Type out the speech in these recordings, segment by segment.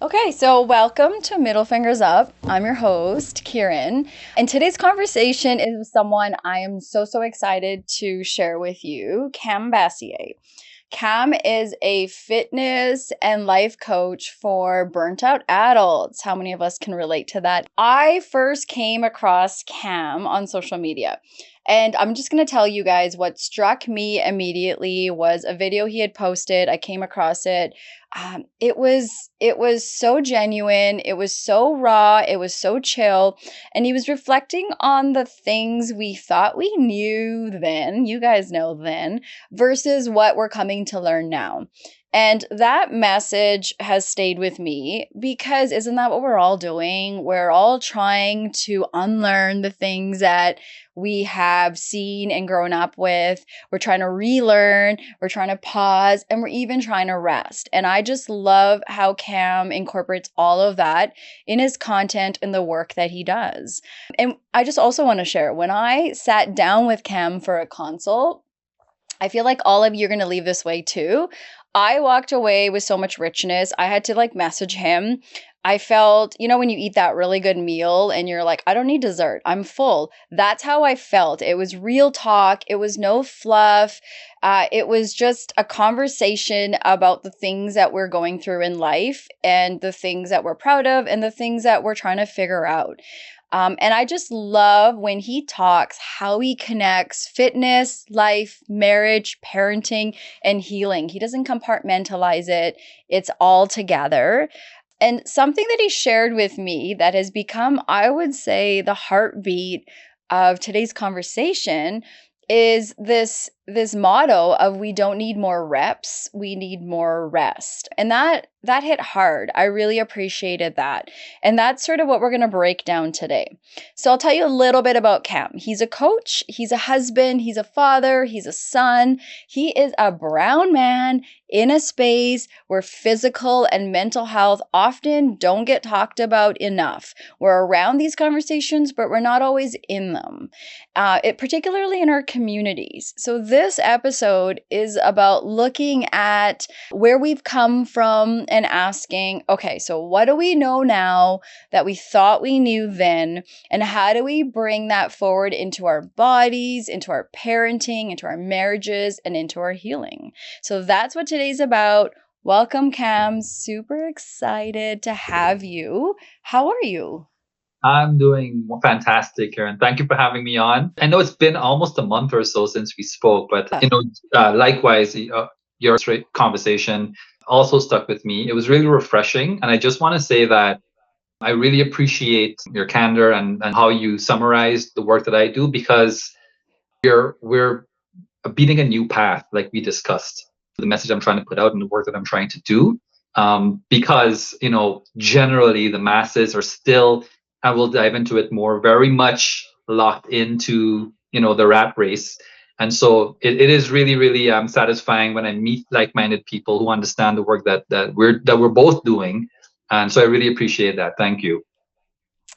Okay, so welcome to Middle Fingers Up. I'm your host, Kiran, and today's conversation is with someone I am so excited to share with you, Kam Bassier. Kam is a fitness and life coach for burnt out adults. How many of us can relate to that? I first came across Kam on social media. And I'm just going to tell you guys what struck me immediately was a video he had posted. I came across it. It was so genuine. It was so raw. It was so chill. And he was reflecting on the things we thought we knew then, you guys know then, versus what we're coming to learn now. And that message has stayed with me because isn't that what we're all doing? We're all trying to unlearn the things that we have seen and grown up with. We're trying to relearn, we're trying to pause, and we're even trying to rest. And I just love how Kam incorporates all of that in his content and the work that he does. And I just also want to share, when I sat down with Kam for a consult, I feel like all of you are going to leave this way too. I walked away with so much richness. I had to message him. I felt, when you eat that really good meal and you're like, I don't need dessert, I'm full. That's how I felt. It was real talk. It was no fluff. It was just a conversation about the things that we're going through in life and the things that we're proud of and the things that we're trying to figure out. And I just love when he talks how he connects fitness, life, marriage, parenting, and healing. He doesn't compartmentalize it. It's all together. And something that he shared with me that has become, I would say, the heartbeat of today's conversation is this motto of we don't need more reps, we need more rest. And that hit hard. I really appreciated that. And that's sort of what we're going to break down today. So I'll tell you a little bit about Kam. He's a coach, he's a husband, he's a father, he's a son. He is a brown man in a space where physical and mental health often don't get talked about enough. We're around these conversations, but we're not always in them, particularly in our communities. So this episode is about looking at where we've come from and asking, okay, so what do we know now that we thought we knew then? And how do we bring that forward into our bodies, into our parenting, into our marriages, and into our healing? So that's what today's about. Welcome, Kam. Super excited to have you. How are you? I'm doing fantastic, Karen. Thank you for having me on. I know it's been almost a month or so since we spoke, but likewise, your straight conversation also stuck with me. It was really refreshing, and I just want to say that I really appreciate your candor and how you summarize the work that I do, because we're beating a new path, like we discussed. The message I'm trying to put out and the work that I'm trying to do, because generally the masses are still. I will dive into it more, very much locked into, the rat race. And so it is really satisfying when I meet like-minded people who understand the work that we're both doing. And so I really appreciate that. Thank you.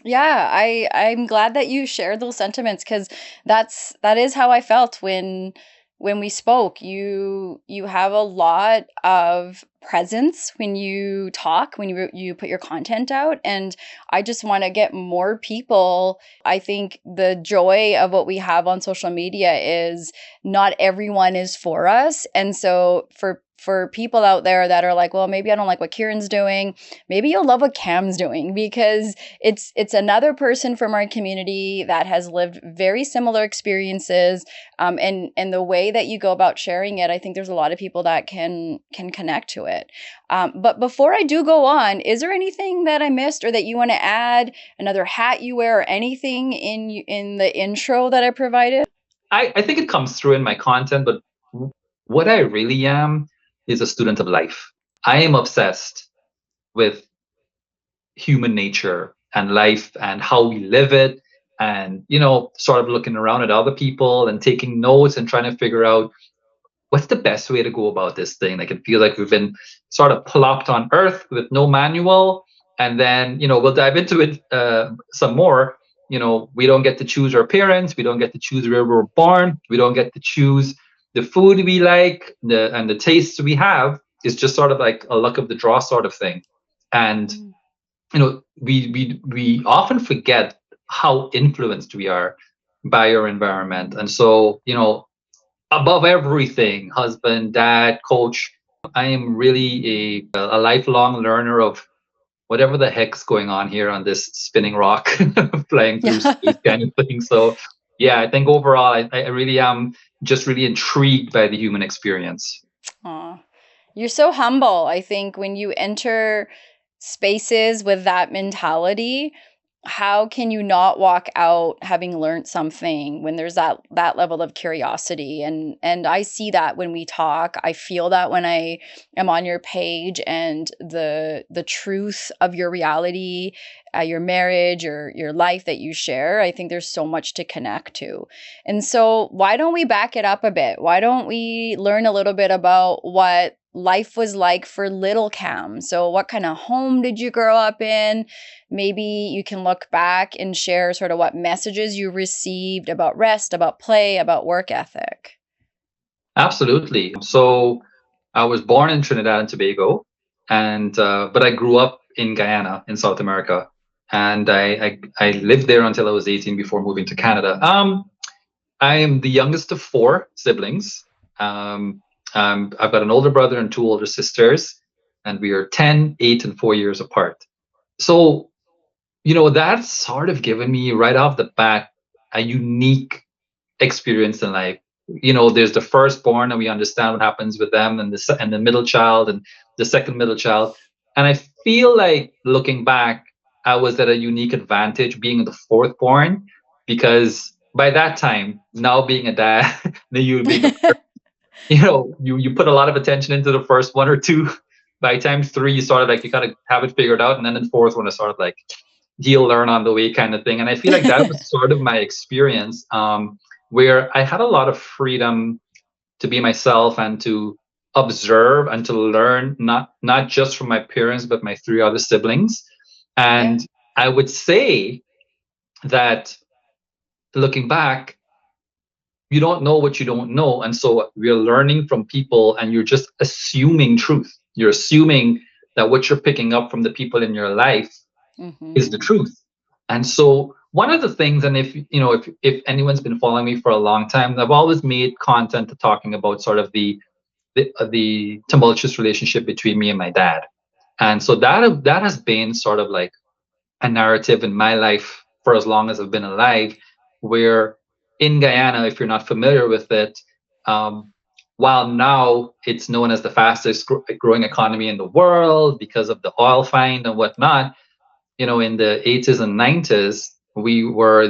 Yeah, I'm glad that you shared those sentiments because that is how I felt when we spoke. You have a lot of presence when you talk, when you put your content out, and I just want to get more people. I think the joy of what we have on social media is not everyone is for us, and so for people out there that are like, well, maybe I don't like what Kiran's doing, maybe you'll love what Kam's doing, because it's another person from our community that has lived very similar experiences, and the way that you go about sharing it, I think there's a lot of people that can connect to it. But before I do go on, is there anything that I missed or that you want to add, another hat you wear, or anything in the intro that I provided? I think it comes through in my content, but what I really am is a student of life. I am obsessed with human nature and life and how we live it, and sort of looking around at other people and taking notes and trying to figure out what's the best way to go about this thing. Like, it feels like we've been sort of plopped on earth with no manual. And then, we'll dive into it some more. We don't get to choose our parents. We don't get to choose where we're born. We don't get to choose the food we like, and the tastes we have. It's just sort of like a luck of the draw sort of thing. And, we often forget how influenced we are by our environment. And so, above everything, husband, dad, coach, I am really a lifelong learner of whatever the heck's going on here on this spinning rock, flying through space kind of thing. So, yeah, I think overall, I really am just really intrigued by the human experience. Aw. You're so humble. I think when you enter spaces with that mentality, how can you not walk out having learned something when there's that level of curiosity? And I see that when we talk. I feel that when I am on your page, and the truth of your reality, your marriage, your life that you share. I think there's so much to connect to. And so why don't we back it up a bit? Why don't we learn a little bit about what life was like for little Kam? So what kind of home did you grow up in? Maybe you can look back and share sort of what messages you received about rest, about play, about work ethic. Absolutely. So I was born in Trinidad and Tobago, and but I grew up in Guyana in South America, and I lived there until I was 18 before moving to Canada. I am the youngest of four siblings. I've got an older brother and two older sisters, and we are 10, 8, and 4 years apart. So, that's sort of given me right off the bat a unique experience in life. There's the firstborn, and we understand what happens with them, and the middle child, and the second middle child. And I feel like, looking back, I was at a unique advantage being the fourth born, because by that time, now being a dad, you being a you put a lot of attention into the first one or two. By time three, you sort of like, you kind of have it figured out, and then the fourth one is sort of like, he'll learn on the way kind of thing. And I feel like that was sort of my experience, where I had a lot of freedom to be myself and to observe and to learn, not just from my parents, but my three other siblings. And I would say that, looking back, you don't know what you don't know. And so we're learning from people, and you're just assuming truth. You're assuming that what you're picking up from the people in your life is the truth. And so one of the things, and if anyone's been following me for a long time, I've always made content talking about sort of the tumultuous relationship between me and my dad. And so that has been sort of like a narrative in my life for as long as I've been alive, where in Guyana, if you're not familiar with it, while now it's known as the fastest growing economy in the world because of the oil find and whatnot, in the 80s and 90s, we were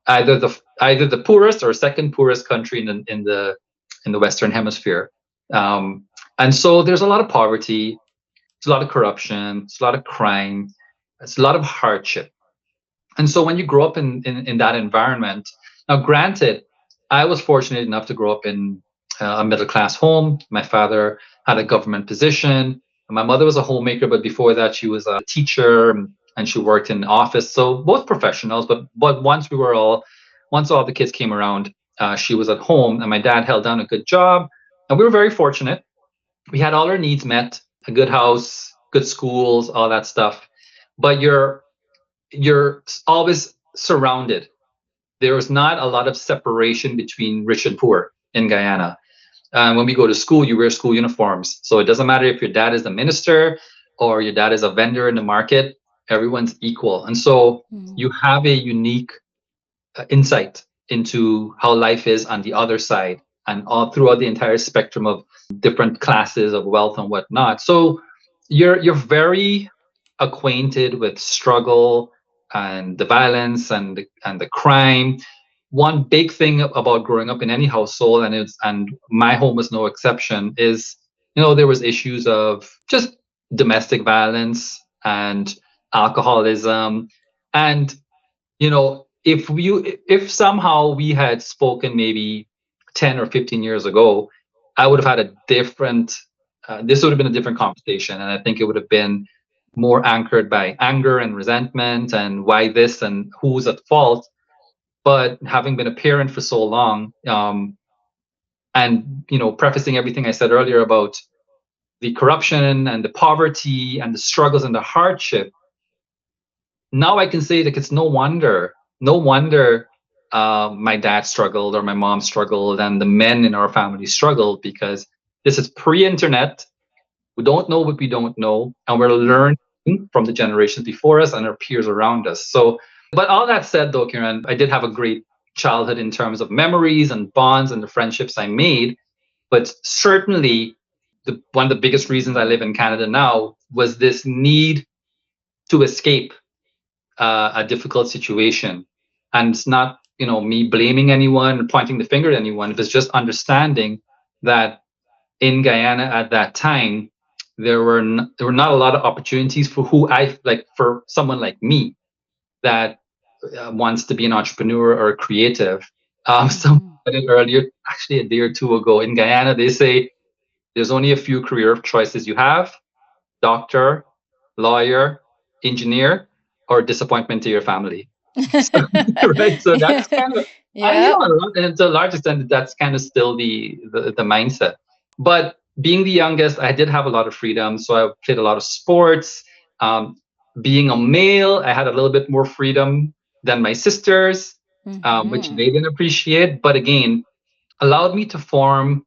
either the poorest or second poorest country in the Western Hemisphere. And so there's a lot of poverty, there's a lot of corruption, there's a lot of crime, there's a lot of hardship. And so when you grow up in that environment, now granted, I was fortunate enough to grow up in a middle class home. My father had a government position. My mother was a homemaker, but before that, she was a teacher, and she worked in the office. So both professionals, but once all the kids came around, she was at home, and my dad held down a good job, and we were very fortunate. We had all our needs met: a good house, good schools, all that stuff. But you're always surrounded. There was not a lot of separation between rich and poor in Guyana. When we go to school, you wear school uniforms. So it doesn't matter if your dad is a minister or your dad is a vendor in the market, everyone's equal. And so you have a unique insight into how life is on the other side, and all throughout the entire spectrum of different classes of wealth and whatnot. So you're very acquainted with struggle and the violence and the crime. One big thing about growing up in any household, and my home was no exception, is there was issues of just domestic violence and alcoholism. And, if somehow we had spoken maybe 10 or 15 years ago, I would have had a different, this would have been a different conversation. And I think it would have been more anchored by anger and resentment and why this and who's at fault. But having been a parent for so long, and prefacing everything I said earlier about the corruption and the poverty and the struggles and the hardship, now I can say that it's no wonder my dad struggled or my mom struggled and the men in our family struggled, because this is pre-internet. We don't know what we don't know, and we're learning from the generations before us and our peers around us. So, but all that said, though, Kiran, I did have a great childhood in terms of memories and bonds and the friendships I made. But certainly, one of the biggest reasons I live in Canada now was this need to escape a difficult situation. And it's not, me blaming anyone, pointing the finger at anyone. It was just understanding that in Guyana at that time, there were not a lot of opportunities for who I like, for someone like me that wants to be an entrepreneur or a creative. Someone said it earlier, actually a day or two ago. In Guyana, they say there's only a few career choices you have: doctor, lawyer, engineer, or disappointment to your family. Right. So that's kind of, Yeah. and to a large extent, that's kind of still the mindset. But being the youngest, I did have a lot of freedom. So I played a lot of sports. Um, Being a male, I had a little bit more freedom than my sisters, which they didn't appreciate. But again, allowed me to form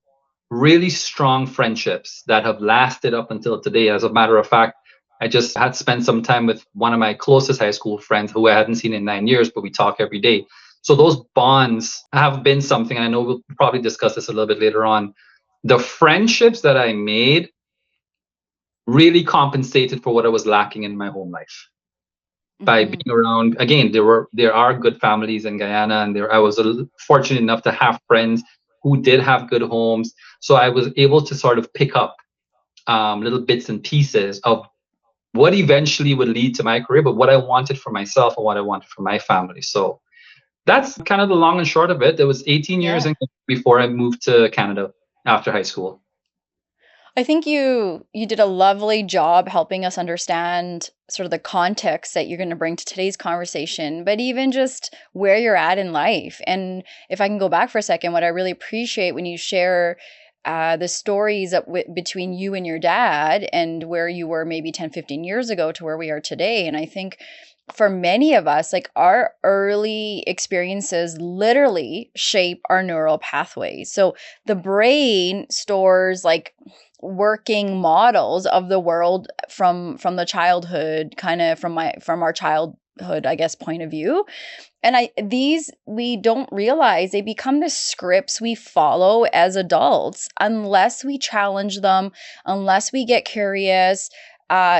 really strong friendships that have lasted up until today. As a matter of fact, I just had spent some time with one of my closest high school friends who I hadn't seen in 9 years, but we talk every day. So those bonds have been something, and I know we'll probably discuss this a little bit later on. The friendships that I made really compensated for what I was lacking in my home life. By being around, again, there are good families in Guyana, and I was fortunate enough to have friends who did have good homes. So I was able to sort of pick up little bits and pieces of what eventually would lead to my career, but what I wanted for myself and what I wanted for my family. So that's kind of the long and short of it. It was 18 years before I moved to Canada after high school. I think you did a lovely job helping us understand sort of the context that you're going to bring to today's conversation, but even just where you're at in life. And if I can go back for a second, what I really appreciate when you share the stories between you and your dad and where you were maybe 10, 15 years ago to where we are today. And I think for many of us, like our early experiences literally shape our neural pathways. So the brain stores like working models of the world from the childhood, kind of from our childhood, I guess, point of view. And these, we don't realize they become the scripts we follow as adults unless we challenge them, unless we get curious.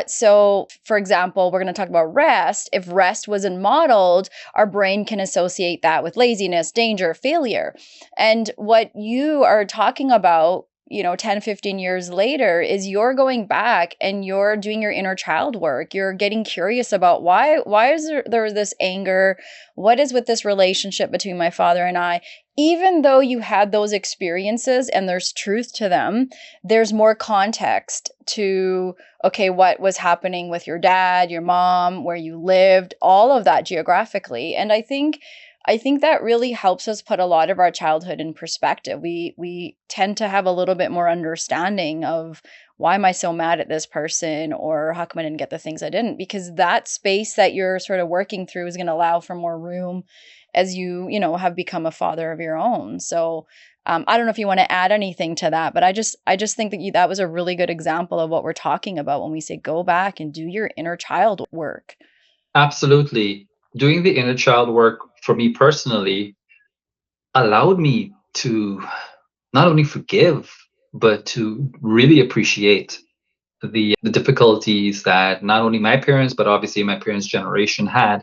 So for example, we're going to talk about rest. If rest wasn't modeled, our brain can associate that with laziness, danger, failure. And what you are talking about, 10, 15 years later, is you're going back and you're doing your inner child work. You're getting curious about why is there this anger? What is with this relationship between my father and I? Even though you had those experiences and there's truth to them, there's more context to, okay, what was happening with your dad, your mom, where you lived, all of that geographically. And I think that really helps us put a lot of our childhood in perspective. We tend to have a little bit more understanding of why am I so mad at this person, or how come I didn't get the things I didn't? Because that space that you're sort of working through is going to allow for more room as you have become a father of your own. So I don't know if you want to add anything to that, but I just think that that was a really good example of what we're talking about when we say go back and do your inner child work. Absolutely. Doing the inner child work for me personally allowed me to not only forgive, but to really appreciate the difficulties that not only my parents, but obviously my parents' generation had.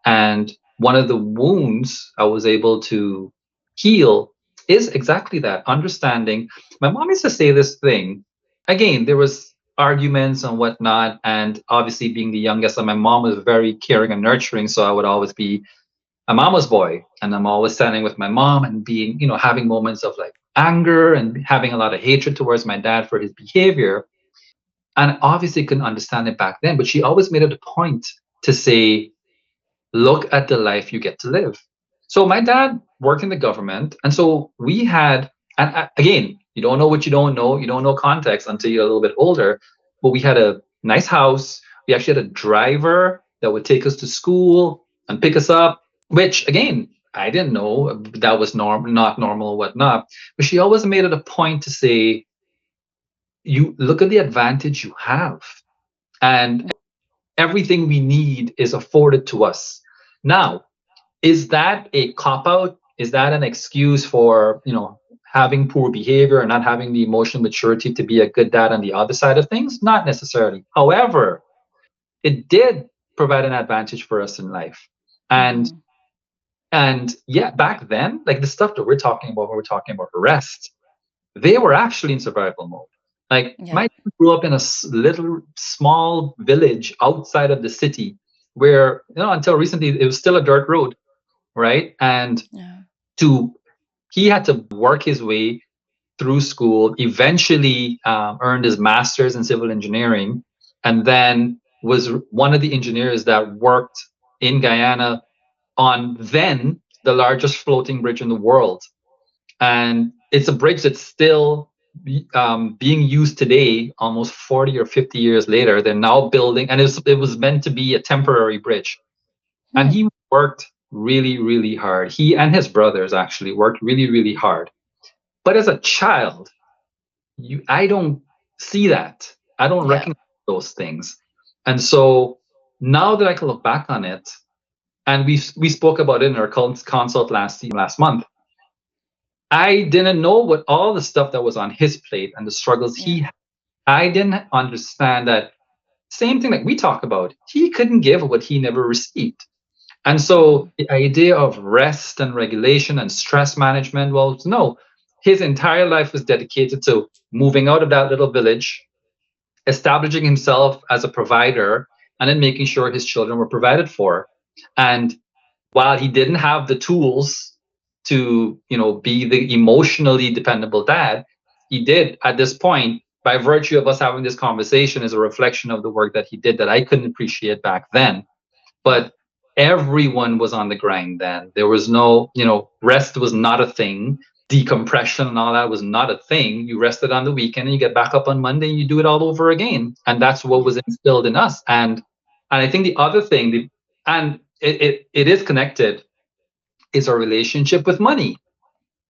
And one of the wounds I was able to heal is exactly that understanding. My mom used to say this thing. Again, there was arguments and whatnot. And obviously, being the youngest, and my mom was very caring and nurturing, so I would always be a mama's boy, and I'm always standing with my mom and being, having moments of like anger and having a lot of hatred towards my dad for his behavior. And obviously couldn't understand it back then, but she always made it a point to say, look at the life you get to live. So my dad worked in the government, and so we had, and again, you don't know what you don't know context until you're a little bit older, but we had a nice house. We actually had a driver that would take us to school and pick us up, which again, I didn't know that was not normal or whatnot. But she always made it a point to say, you look at the advantage you have, and everything we need is afforded to us. Now, is that a cop out? Is that an excuse for, having poor behavior and not having the emotional maturity to be a good dad on the other side of things? Not necessarily. However, it did provide an advantage for us in life. And yeah, back then, like the stuff that we're talking about when we're talking about rest, they were actually in survival mode. Like my dad grew up in a little small village outside of the city where, until recently it was still a dirt road, right? And to he had to work his way through school, eventually earned his master's in civil engineering, and then was one of the engineers that worked in Guyana on then the largest floating bridge in the world. And it's a bridge that's still being used today, almost 40 or 50 years later. They're now building, and it was meant to be a temporary bridge. And he worked really, really hard. He and his brothers actually worked really, really hard. But as a child, I don't see that. I don't recognize those things. And so now that I can look back on it, and we spoke about it in our consult last month, I didn't know what all the stuff that was on his plate and the struggles he had. I didn't understand that same thing that we talk about. He couldn't give what he never received. And so the idea of rest and regulation and stress management, well, no, his entire life was dedicated to moving out of that little village, establishing himself as a provider, and then making sure his children were provided for. And while he didn't have the tools to, be the emotionally dependable dad, he did at this point, by virtue of us having this conversation, is a reflection of the work that he did that I couldn't appreciate back then. But everyone was on the grind then. There was no, rest was not a thing. Decompression and all that was not a thing. You rested on the weekend and you get back up on Monday and you do it all over again. And that's what was instilled in us. And I think the other thing, and it is connected, is our relationship with money,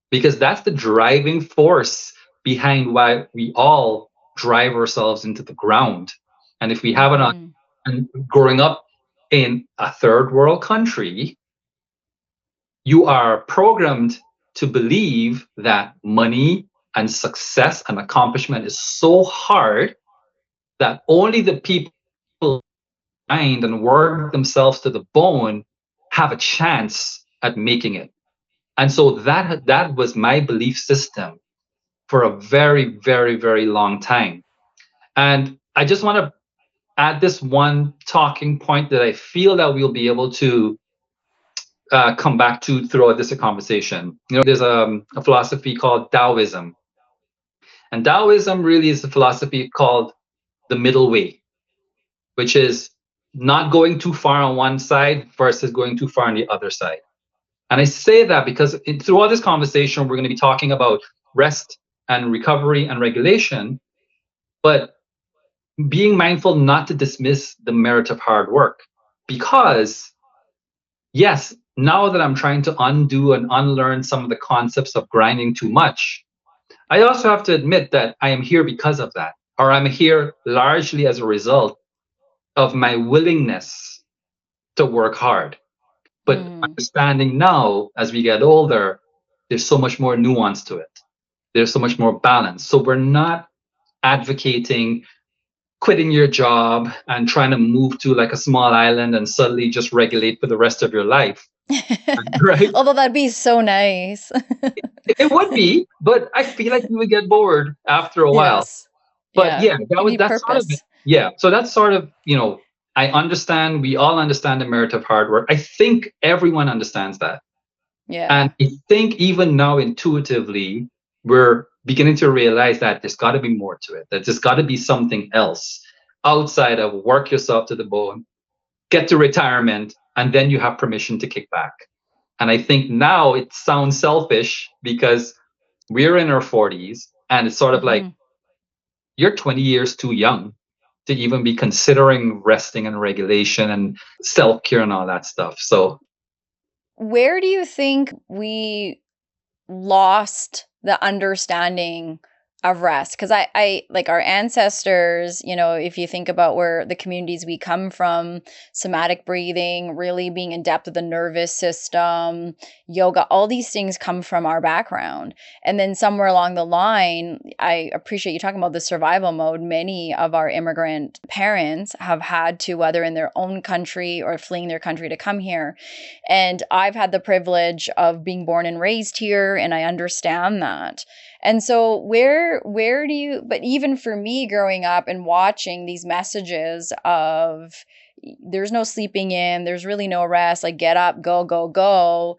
because that's the driving force behind why we all drive ourselves into the ground. And if we haven't, and growing up in a third world country, you are programmed to believe that money and success and accomplishment is so hard that only the people who grind and work themselves to the bone have a chance at making it. And so that was my belief system for a very, very, very long time. And I just want to add this one talking point that I feel that we'll be able to come back to throughout this conversation. There's a philosophy called Taoism. And Taoism really is a philosophy called the middle way, which is not going too far on one side versus going too far on the other side. And I say that because throughout this conversation, we're going to be talking about rest and recovery and regulation, but being mindful not to dismiss the merit of hard work. Because, yes, now that I'm trying to undo and unlearn some of the concepts of grinding too much, I also have to admit that I am here because of that, or I'm here largely as a result of my willingness to work hard. But understanding now, as we get older, there's so much more nuance to it. There's so much more balance. So we're not advocating quitting your job and trying to move to like a small island and suddenly just regulate for the rest of your life. Right? Although that'd be so nice. It would be, but I feel like you would get bored after a while. But Yeah. yeah, You need that's sort of it. purpose. Yeah. So that's sort of, I understand, we all understand the merit of hard work. I think everyone understands that. And Yeah. I think even now intuitively, we're beginning to realize that there's got to be more to it, that there's got to be something else outside of work yourself to the bone, get to retirement, and then you have permission to kick back. And I think now it sounds selfish because we're in our 40s and it's sort of like, Hmm. you're 20 years too young to even be considering resting and regulation and self care and all that stuff. So, Where do you think we lost the understanding of rest? Because I like our ancestors, if you think about where the communities we come from, somatic breathing, really being in depth with the nervous system, yoga, all these things come from our background. And then somewhere along the line, I appreciate you talking about the survival mode. Many of our immigrant parents have had to, whether in their own country or fleeing their country to come here, and I've had the privilege of being born and raised here, and I understand that. And so where do you, but even for me growing up and watching these messages of there's no sleeping in, there's really no rest, like get up, go, go, go,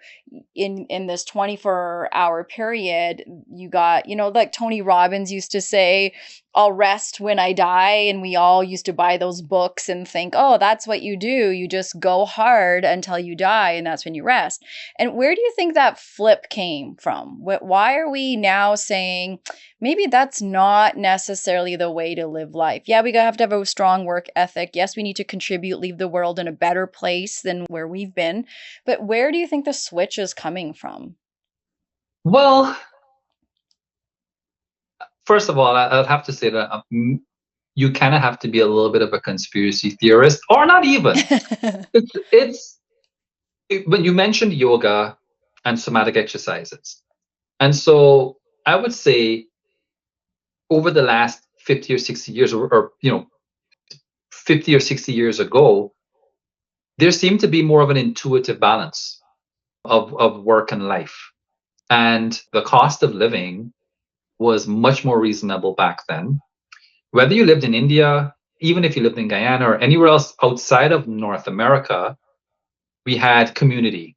in this 24-hour period, you got, like Tony Robbins used to say, I'll rest when I die. And we all used to buy those books and think, oh, that's what you do. You just go hard until you die, and that's when you rest. And where do you think that flip came from? Why are we now saying maybe that's not necessarily the way to live life? Yeah, we have to have a strong work ethic. Yes, we need to contribute, leave the world in a better place than where we've been. But where do you think the switch is coming from? well, first of all, I'll have to say that you kind of have to be a little bit of a conspiracy theorist, or not even. It's when you mentioned yoga and somatic exercises. And so I would say over the last 50 or 60 years, or 50 or 60 years ago, there seemed to be more of an intuitive balance of work and life. And the cost of living was much more reasonable back then. Whether you lived in India, even if you lived in Guyana or anywhere else outside of North America, we had community.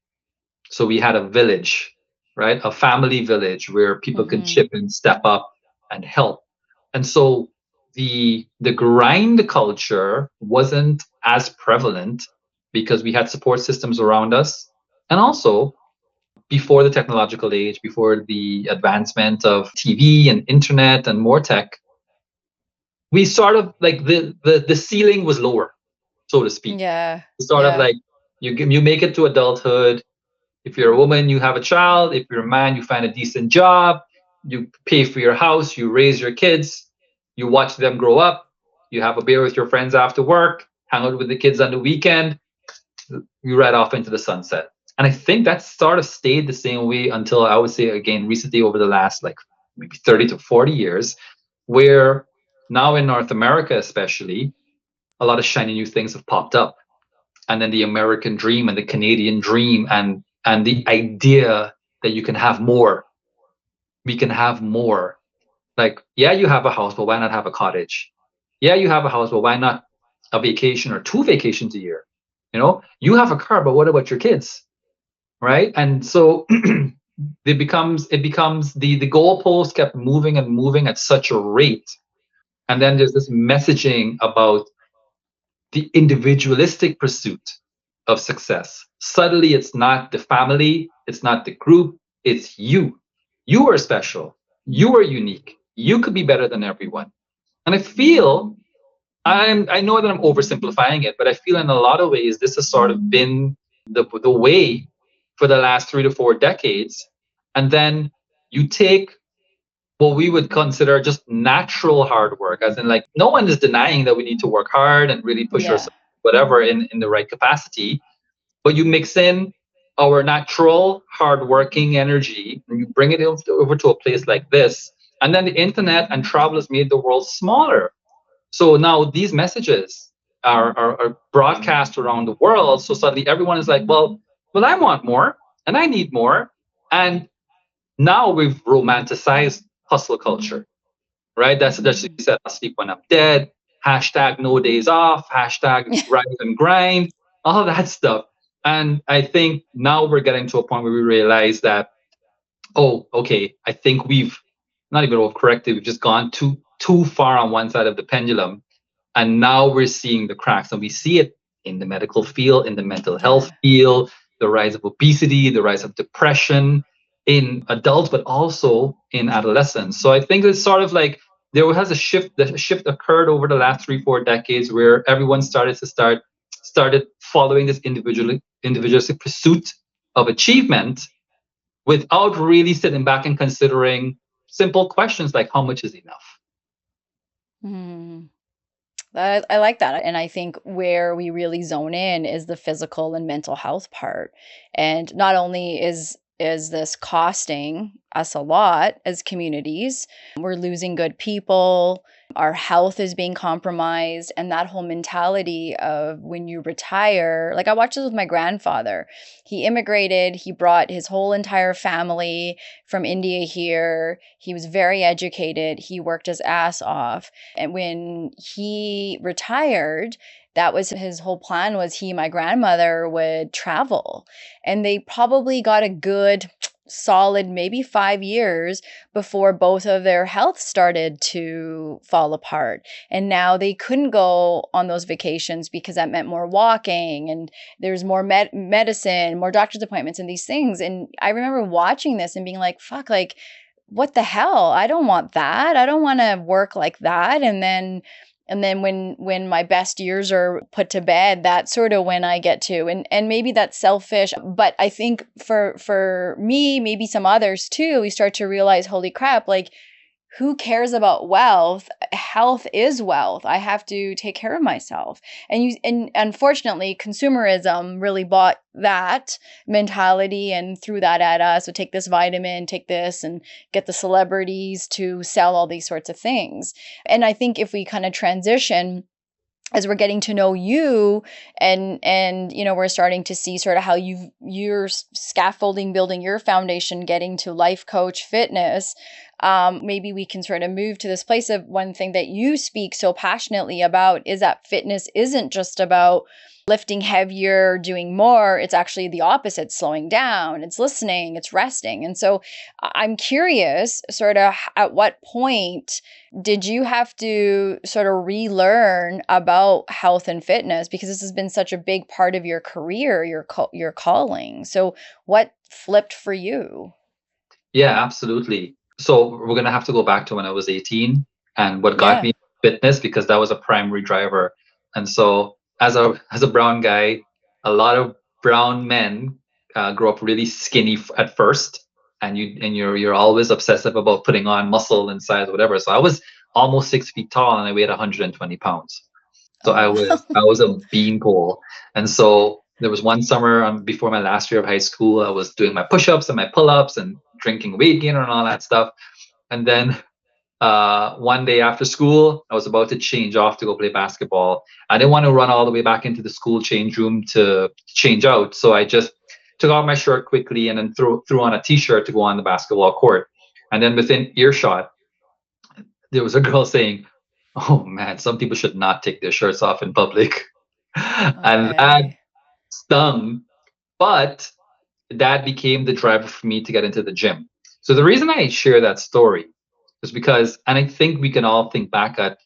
So we had a village, right? A family village where people could Hmm. chip in, step up, and help. And so the grind culture wasn't as prevalent because we had support systems around us. And also, before the technological age, before the advancement of TV and internet and more tech, we sort of like the ceiling was lower, so to speak. Yeah. It's sort of Yeah. like you make it to adulthood. If you're a woman, you have a child. If you're a man, you find a decent job. You pay for your house. You raise your kids. You watch them grow up. You have a beer with your friends after work. Hang out with the kids on the weekend. You ride off into the sunset. And I think that sort of stayed the same way until I would say again recently over the last like maybe 30 to 40 years, where now in North America especially, a lot of shiny new things have popped up. And then the American dream and the Canadian dream and the idea that you can have more. We can have more. Like, yeah, you have a house, but why not have a cottage? Yeah, you have a house, but why not a vacation or two vacations a year? You have a car, but what about your kids? Right? And so it becomes the goalpost kept moving and moving at such a rate. And then there's this messaging about the individualistic pursuit of success. Suddenly, it's not the family, it's not the group, it's you. You are special, you are unique, you could be better than everyone. And I know that I'm oversimplifying it, but I feel in a lot of ways this has sort of been the way for the last 3 to 4 decades. And then you take what we would consider just natural hard work, as in like no one is denying that we need to work hard and really push Yeah. ourselves, whatever, in the right capacity. But you mix in our natural hardworking energy and you bring it over to a place like this. And then the internet and travel has made the world smaller. So now these messages are broadcast around the world. So suddenly everyone is like, well, I want more and I need more. And now we've romanticized hustle culture. right? That's what you said. I'll sleep when I'm dead. Hashtag no days off. Hashtag rise and grind. All that stuff. And I think now we're getting to a point where we realize that, oh, okay, I think we've not even overcorrected. We've just gone too far on one side of the pendulum, and now we're seeing the cracks, and we see it in the medical field, in the mental health Yeah. field, the rise of obesity, the rise of depression in adults, but also in adolescents. So I think it's sort of like there has a shift. The shift occurred over the last 3-4 decades where everyone started following this individualistic pursuit of achievement without really sitting back and considering simple questions like how much is enough. Mhm. I like that. And I think where we really zone in is the physical and mental health part. And not only is this costing us a lot as communities, we're losing good people, our health is being compromised, and that whole mentality of when you retire, like I watched this with my grandfather. He immigrated, he brought his whole entire family from India here. He was very educated, he worked his ass off. And when he retired, that was his whole plan was my grandmother would travel. And they probably got a good solid maybe 5 years before both of their health started to fall apart. And now they couldn't go on those vacations because that meant more walking and there's more medicine, more doctor's appointments and these things. And I remember watching this and being like, fuck, like what the hell? I don't want that. I don't want to work like that. And then when my best years are put to bed, that's sort of when I get to. And maybe that's selfish, but I think for me, maybe some others too, we start to realize, holy crap, like who cares about wealth? Health is wealth. I have to take care of myself. And unfortunately, consumerism really bought that mentality and threw that at us. So take this vitamin, take this, and get the celebrities to sell all these sorts of things. And I think if we kind of transition as we're getting to know you and we're starting to see sort of how you're scaffolding, building your foundation, getting to life coach fitness, maybe we can sort of move to this place of one thing that you speak so passionately about is that fitness isn't just about lifting heavier, doing more. It's actually the opposite, slowing down, it's listening, it's resting. And so I'm curious sort of at what point did you have to sort of relearn about health and fitness, because this has been such a big part of your career, your calling. So what flipped for you? Yeah, absolutely. So we're going to have to go back to when I was 18 and what got Yeah. me fitness, because that was a primary driver. And so as a brown guy, a lot of brown men grow up really skinny at first, and you're always obsessive about putting on muscle and size, whatever. So I was almost 6 feet tall and I weighed 120 pounds. So Oh, I wow. was a beanpole. And so there was one summer before my last year of high school, I was doing my push-ups and my pull-ups and drinking weight gainer and all that stuff. And then one day after school, I was about to change off to go play basketball. I didn't want to run all the way back into the school change room to change out, so I just took off my shirt quickly and then threw on a t-shirt to go on the basketball court. And then within earshot, there was a girl saying, "Oh man, some people should not take their shirts off in public." And that Okay. stung, but that became the driver for me to get into the gym. So the reason I share that story is because, and I think we can all think back at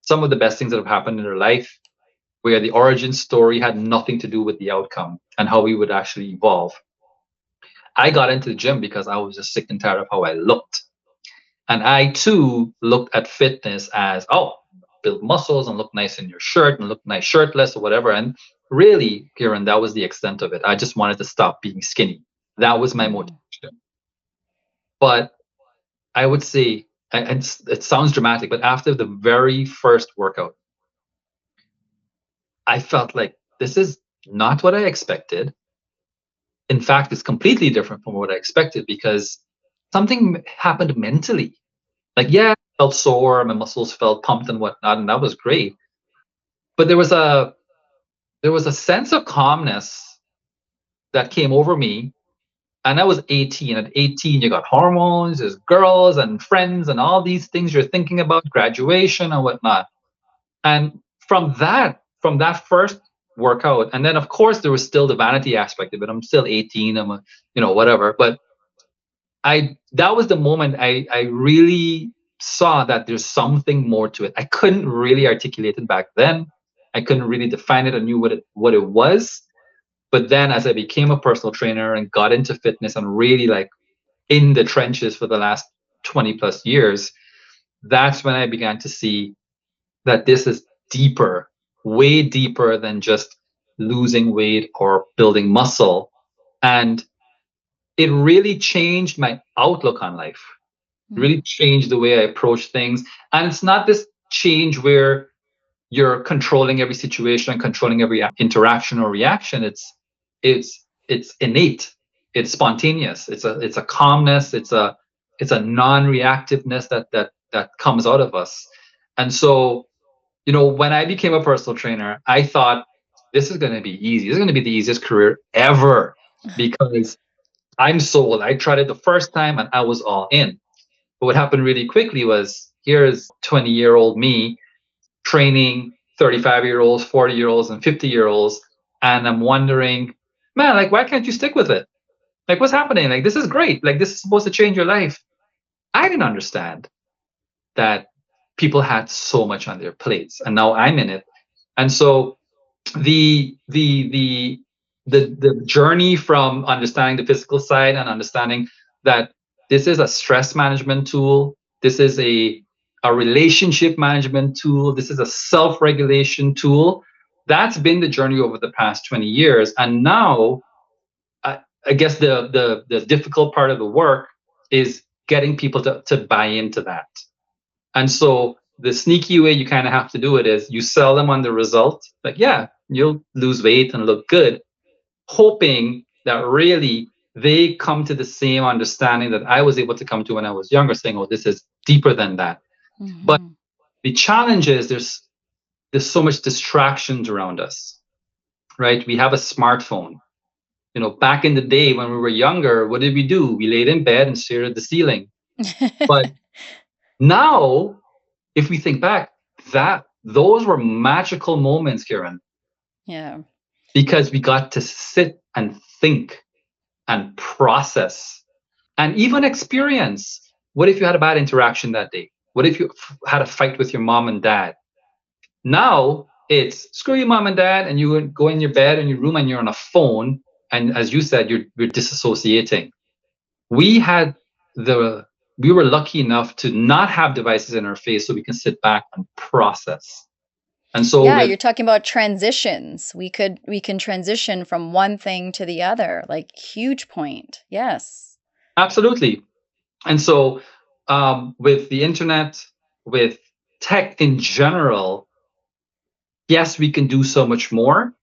some of the best things that have happened in our life where the origin story had nothing to do with the outcome and how we would actually evolve. I got into the gym because I was just sick and tired of how I looked. And I too looked at fitness as, oh, build muscles and look nice in your shirt and look nice shirtless or whatever. And really, Kiran, that was the extent of it. I just wanted to stop being skinny. That was my Mm. motivation. But I would say, and it sounds dramatic, but after the very first workout, I felt like this is not what I expected. In fact, it's completely different from what I expected because something happened mentally. Like, yeah, I felt sore, my muscles felt pumped and whatnot, and that was great. But there was a sense of calmness that came over me, And I was 18. At 18, you got hormones, there's girls and friends and all these things you're thinking about, graduation and whatnot. And from that first workout, and then of course there was still the vanity aspect of it. I'm still 18, whatever. But I that was the moment I really saw that there's something more to it. I couldn't really articulate it back then. I couldn't really define it. I knew what it was. But then as I became a personal trainer and got into fitness and really like in the trenches for the last 20 plus years, that's when I began to see that this is deeper, way deeper than just losing weight or building muscle. And it really changed my outlook on life, really changed the way I approach things. And it's not this change where you're controlling every situation and controlling every interaction or reaction. It's innate. It's spontaneous. It's a calmness. It's a non-reactiveness that comes out of us. And so, when I became a personal trainer, I thought this is going to be easy. This is going to be the easiest career ever because I'm sold. I tried it the first time and I was all in. But what happened really quickly was here's 20-year-old me training 35-year-olds, 40-year-olds, and 50-year-olds. And I'm wondering, man, like, why can't you stick with it? Like, what's happening? Like, this is great. Like, this is supposed to change your life. I didn't understand that people had so much on their plates, and now I'm in it. And so the journey from understanding the physical side and understanding that this is a stress management tool, this is a relationship management tool, this is a self-regulation tool. That's been the journey over the past 20 years. And now I guess the difficult part of the work is getting people to buy into that. And so the sneaky way you kind of have to do it is you sell them on the result. Like, yeah, you'll lose weight and look good, hoping that really they come to the same understanding that I was able to come to when I was younger, saying, oh, this is deeper than that. But the challenge is there's so much distractions around us, right? We have a smartphone. Back in the day when we were younger, what did we do? We laid in bed and stared at the ceiling. But now, if we think back, those were magical moments, Kiran. Yeah. Because we got to sit and think and process and even experience. What if you had a bad interaction that day? What if you had a fight with your mom and dad? Now it's screw your mom and dad, and you go in your bed in your room and you're on a phone. And as you said, you're disassociating. We were lucky enough to not have devices in our face so we can sit back and process. And so you're talking about transitions. We can transition from one thing to the other, like huge point. Yes. Absolutely. And so with the internet, with tech in general, yes, we can do so much more.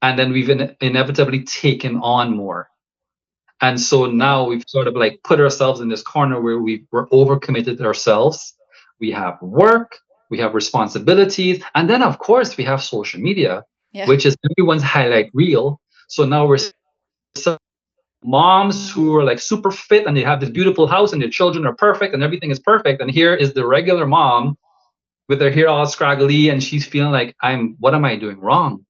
And then we've inevitably taken on more. And so now we've sort of like put ourselves in this corner where we're overcommitted ourselves. We have work, we have responsibilities, and then of course we have social media, which is everyone's highlight reel. So now we're moms who are like super fit and they have this beautiful house and their children are perfect and everything is perfect. And here is the regular mom with her hair all scraggly and she's feeling like, what am I doing wrong?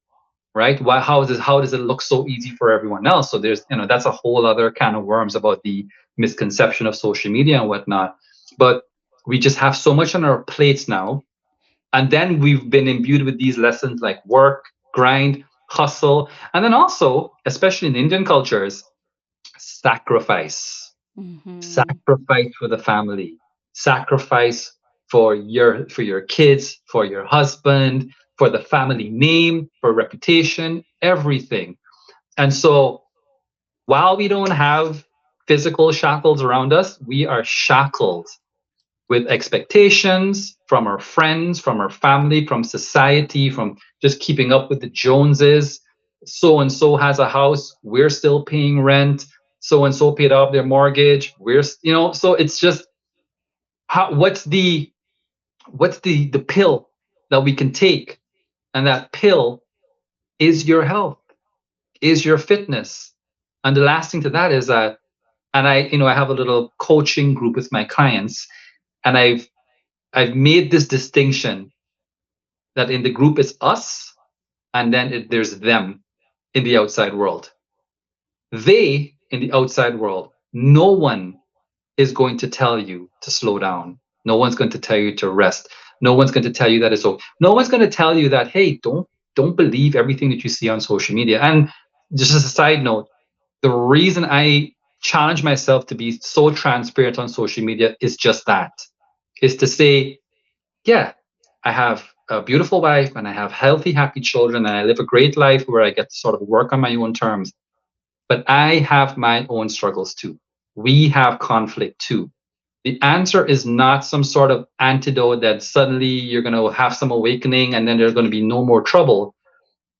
Right? How does it look so easy for everyone else? So there's, that's a whole other can of worms about the misconception of social media and whatnot. But we just have so much on our plates now. And then we've been imbued with these lessons like work, grind, hustle. And then also, especially in Indian cultures, sacrifice. Sacrifice for the family. Sacrifice for your kids, for your husband, for the family name, for reputation, everything. And so while we don't have physical shackles around us, we are shackled with expectations from our friends, from our family, from society, from just keeping up with the Joneses. So and so has a house, we're still paying rent. So and so paid off their mortgage. So it's just what's the pill that we can take? And that pill is your health, is your fitness. And the last thing to that is that And I have a little coaching group with my clients, and I've made this distinction that in the group it's us, and then there's them in the outside world. They in the outside world, no one is going to tell you to slow down. No one's going to tell you to rest. No one's going to tell you that it's okay. No one's going to tell you that, hey, don't believe everything that you see on social media. And just as a side note, the reason I challenge myself to be so transparent on social media is just that, is to say, yeah, I have a beautiful wife and I have healthy, happy children and I live a great life where I get to sort of work on my own terms. But I have my own struggles too. We have conflict too. The answer is not some sort of antidote that suddenly you're going to have some awakening and then there's going to be no more trouble.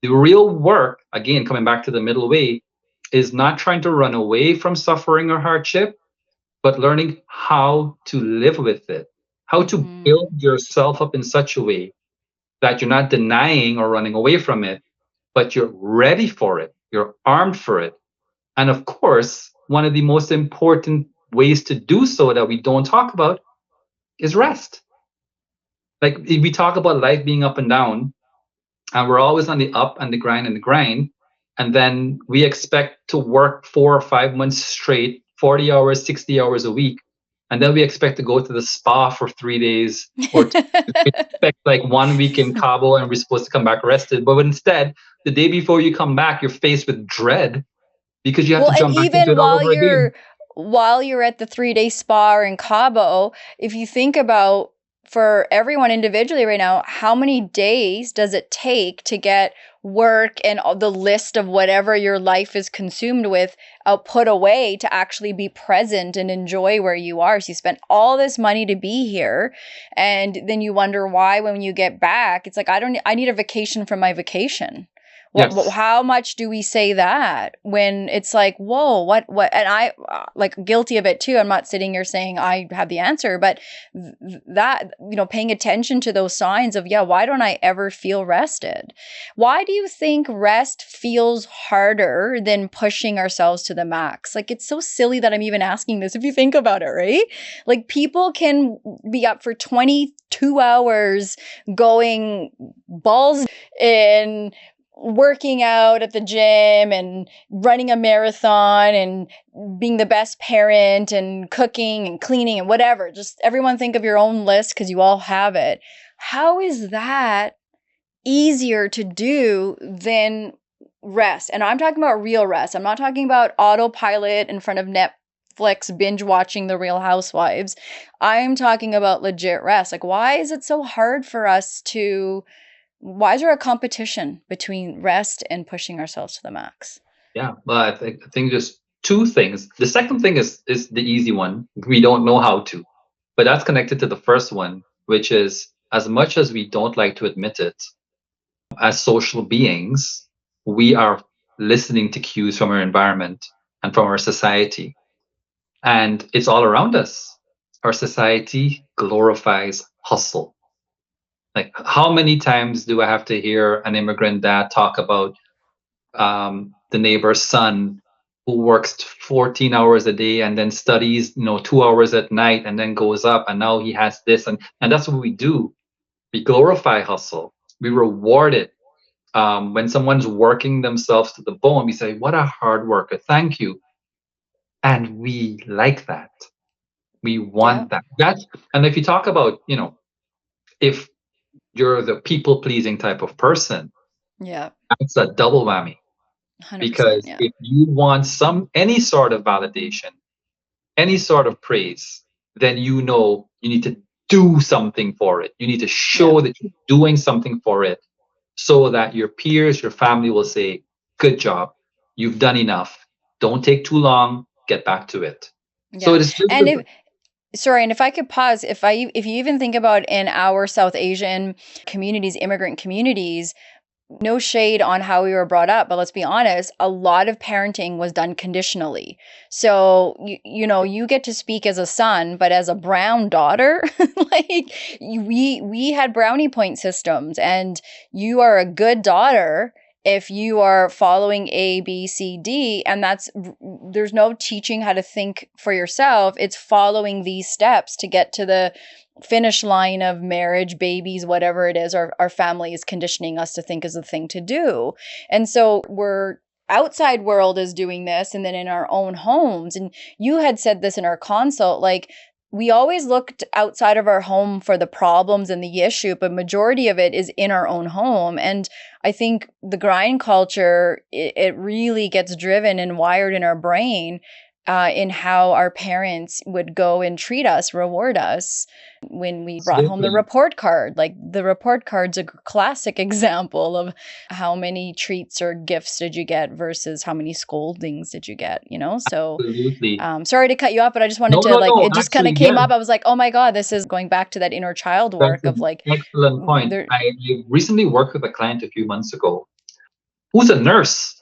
The real work, again, coming back to the middle way, is not trying to run away from suffering or hardship, but learning how to live with it, how to build yourself up in such a way that you're not denying or running away from it, but you're ready for it, you're armed for it. And of course, one of the most important ways to do so that we don't talk about is rest. Like we talk about life being up and down, and we're always on the up and the grind and the grind. And then we expect to work 4 or 5 months straight, 40 hours, 60 hours a week. And then we expect to go to the spa for 3 days or expect like 1 week in Cabo and we're supposed to come back rested. But instead, the day before you come back, you're faced with dread because you have to and jump back into even it all over again. while you're at the 3-day spa or in Cabo, if you think about for everyone individually right now, how many days does it take to get work and all the list of whatever your life is consumed with put away to actually be present and enjoy where you are? So you spent all this money to be here, and then you wonder why when you get back, it's like, I need a vacation from my vacation. Yes. How much do we say that when it's like, whoa, what, and I like guilty of it too. I'm not sitting here saying I have the answer, but that, paying attention to those signs of, why don't I ever feel rested? Why do you think rest feels harder than pushing ourselves to the max? Like, it's so silly that I'm even asking this if you think about it, right? Like, people can be up for 22 hours going balls in, working out at the gym and running a marathon and being the best parent and cooking and cleaning and whatever. Just everyone think of your own list because you all have it. How is that easier to do than rest? And I'm talking about real rest. I'm not talking about autopilot in front of Netflix binge watching The Real Housewives. I'm talking about legit rest. Like, why is it so hard for us why is there a competition between rest and pushing ourselves to the max? Yeah, well, I think there's two things. The second thing is the easy one. We don't know how to, but that's connected to the first one, which is as much as we don't like to admit it, as social beings, we are listening to cues from our environment and from our society, and it's all around us. Our society glorifies hustle. Like, how many times do I have to hear an immigrant dad talk about the neighbor's son who works 14 hours a day and then studies 2 hours at night and then goes up and now he has this, and that's what we do. We glorify hustle, we reward it. When someone's working themselves to the bone, we say, what a hard worker, thank you. And we like that, we want that. And if you talk about, if you're the people pleasing type of person, that's a double whammy. 100%, Because if you want any sort of validation, any sort of praise, then you need to do something for it. You need to show that you're doing something for it so that your peers, your family will say, good job, you've done enough. Don't take too long, get back to it. So it is just and if I could pause, if you even think about in our South Asian communities, immigrant communities, no shade on how we were brought up, but let's be honest, a lot of parenting was done conditionally. So, you get to speak as a son, but as a brown daughter, like we had brownie point systems, and you are a good daughter if you are following A, B, C, D, and there's no teaching how to think for yourself. It's following these steps to get to the finish line of marriage, babies, whatever it is, our family is conditioning us to think is the thing to do. And so we're outside world is doing this, and then in our own homes. And you had said this in our consult, like, we always looked outside of our home for the problems and the issue, but majority of it is in our own home. And I think the grind culture, it really gets driven and wired in our brain in how our parents would go and treat us, reward us when we brought home the Absolutely. report card. Like, the report card's a classic example of how many treats or gifts did you get versus how many scoldings did you get, So Absolutely. sorry to cut you off, but I just wanted No, to, no, like, no. it just kind of Actually, came yeah, up. I was like, oh my God, this is going back to that inner child that's work of an like, excellent point. there, I recently worked with a client a few months ago who's a nurse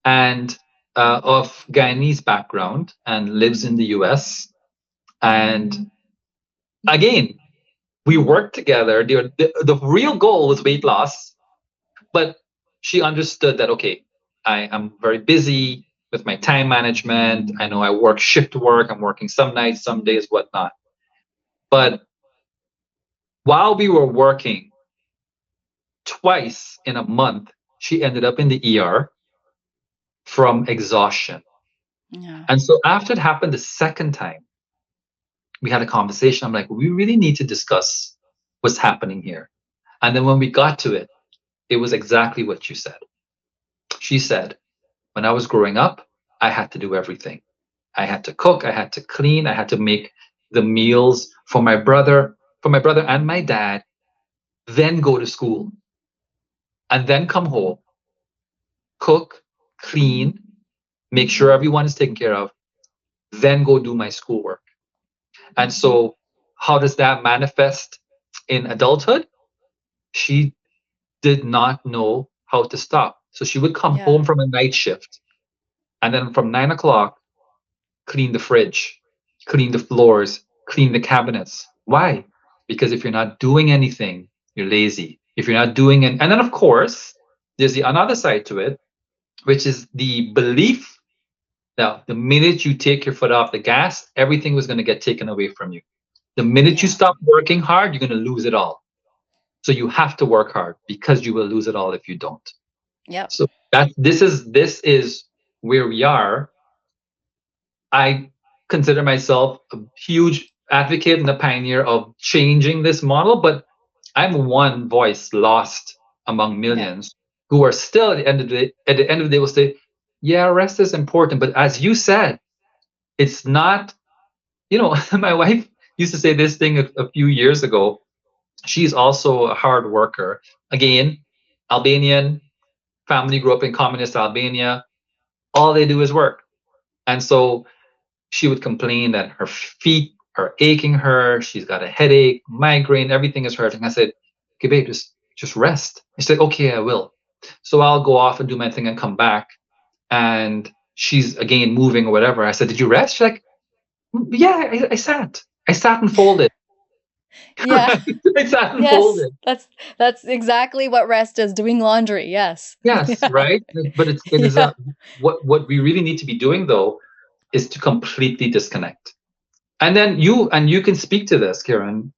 and of Guyanese background and lives in the US. And again, we worked together. The real goal was weight loss, but she understood that, okay, I am very busy with my time management. I know I work shift work. I'm working some nights, some days, whatnot. But while we were working, twice in a month, she ended up in the ER from exhaustion. yeah, And so after it happened the second time, we had a conversation. I'm like, we really need to discuss what's happening here. And then when we got to it, it was exactly what you said. She said, when I was growing up, I had to do everything. I had to cook, I had to clean, I had to make the meals for my brother and my dad, then go to school, and then come home, cook, clean, make sure everyone is taken care of, then go do my schoolwork. And so, how does that manifest in adulthood? She did not know how to stop. So she would come yeah, home from a night shift, and then from 9 o'clock, clean the fridge, clean the floors, clean the cabinets. Why? Because if you're not doing anything, you're lazy. If you're not doing it, and then of course, there's the another side to it, which is the belief that the minute you take your foot off the gas, everything was going to get taken away from you. The minute you yeah, stop working hard, you're going to lose it all. So you have to work hard because you will lose it all if you don't. yep, So that this is where we are. I consider myself a huge advocate and a pioneer of changing this model, but I'm one voice lost among yeah, millions who are still at the end of the day will say, yeah, rest is important. But as you said, it's not, my wife used to say this thing a few years ago. She's also a hard worker. Again, Albanian family, grew up in communist Albania. All they do is work. And so she would complain that her feet are aching her. She's got a headache, migraine, everything is hurting. I said, okay, babe, just rest. She said, okay, I will. So I'll go off and do my thing and come back. And she's again moving or whatever. I said, did you rest? She's like, yeah, I sat. I sat and folded. yeah. Right? I sat and Yes, folded. that's exactly what rest is, doing laundry. Yes. Yes, Yeah. right. But it is Yeah. a what we really need to be doing though is to completely disconnect. And then you can speak to this, Kiran.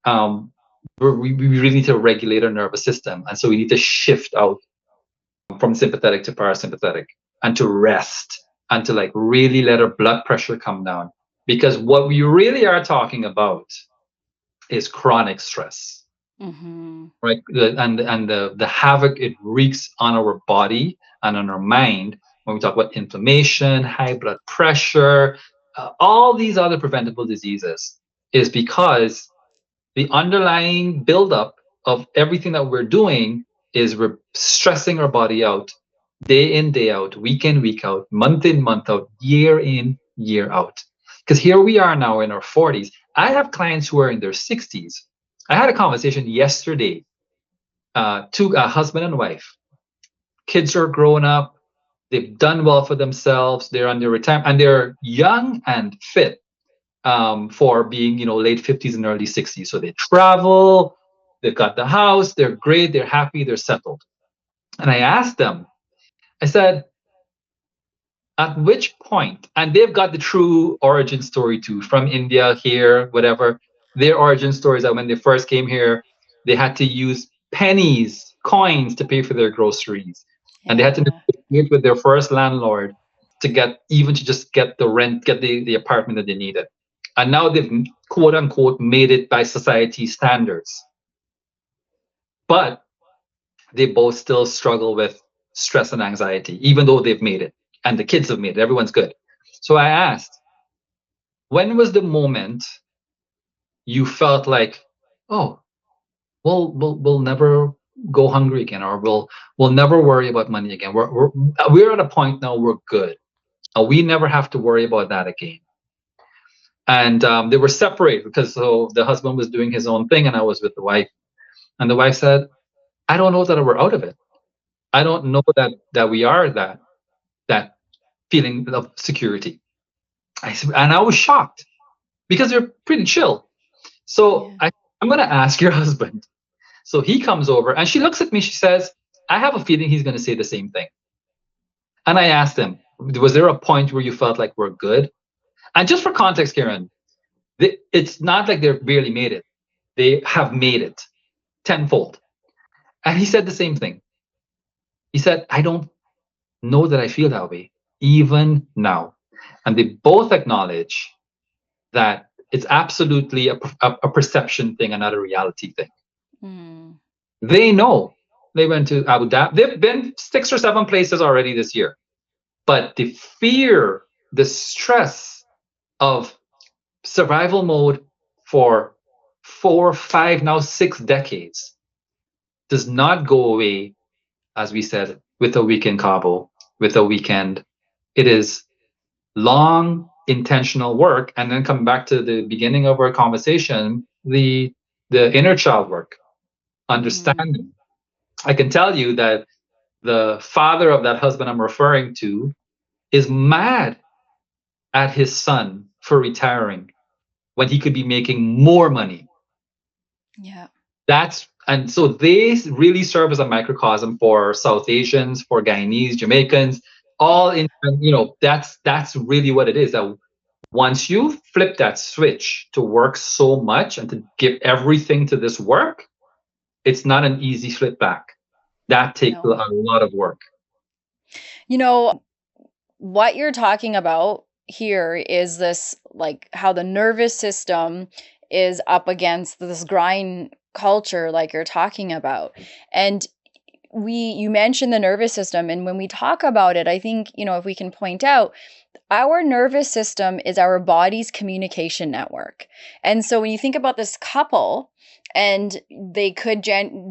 We really need to regulate our nervous system, and so we need to shift out from sympathetic to parasympathetic, and to rest, and to like really let our blood pressure come down. Because what we really are talking about is chronic stress, Mm-hmm. right? And the havoc it wreaks on our body and on our mind when we talk about inflammation, high blood pressure, all these other preventable diseases, is because the underlying buildup of everything that we're doing is we're stressing our body out day in, day out, week in, week out, month in, month out, year in, year out. Because here we are now in our 40s. I have clients who are in their 60s. I had a conversation yesterday, two a husband and wife. Kids are growing up. They've done well for themselves. They're on their retirement, and they're young and fit for being, late 50s and early 60s. So they travel. They've got the house. They're great. They're happy. They're settled. And I asked them, I said, at which point, and they've got the true origin story too, from India, here, whatever. Their origin stories that when they first came here, they had to use pennies, coins to pay for their groceries. And they had to Yeah. negotiate with their first landlord to get even to just get the rent, get the apartment that they needed. And now they've quote unquote made it by society standards. But they both still struggle with stress and anxiety, even though they've made it and the kids have made it. Everyone's good. So I asked, when was the moment you felt like, oh, we'll never go hungry again, or we'll never worry about money again. We're at a point now we're good. We never have to worry about that again. And they were separated because so the husband was doing his own thing and I was with the wife. And the wife said, I don't know that we're out of it. I don't know that we are that feeling of security. And I was shocked because they're pretty chill. So Yeah. I'm going to ask your husband. So he comes over and she looks at me. She says, I have a feeling he's going to say the same thing. And I asked him, was there a point where you felt like we're good? And just for context, Kiran, it's not like they've barely made it. They have made it tenfold. And he said the same thing. He said, I don't know that I feel that way, even now. And they both acknowledge that it's absolutely a perception thing and not a reality thing. Mm. They know they went to Abu Dhabi. They've been 6 or 7 places already this year. But the fear, the stress of survival mode for 4, 5, now 6 decades does not go away, as we said, with a week in Cabo, with a weekend. It is long, intentional work. And then come back to the beginning of our conversation, the inner child work, Mm. understanding. I can tell you that the father of that husband I'm referring to is mad at his son for retiring when he could be making more money. Yeah. That's and so they really serve as a microcosm for South Asians, for Guyanese, Jamaicans, all Yeah. in. That's really what it is. That once you flip that switch to work so much and to give everything to this work, it's not an easy flip back. That takes a No. lot of work. You know, what you're talking about here is this, like, how the nervous system is up against this grind culture like you're talking about. And you mentioned the nervous system, and when we talk about it, I think, if we can point out, our nervous system is our body's communication network. And so when you think about this couple, and they could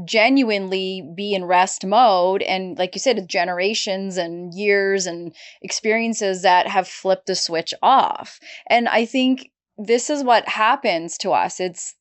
genuinely be in rest mode, and like you said, it's generations and years and experiences that have flipped the switch off. And I think this is what happens to us. It's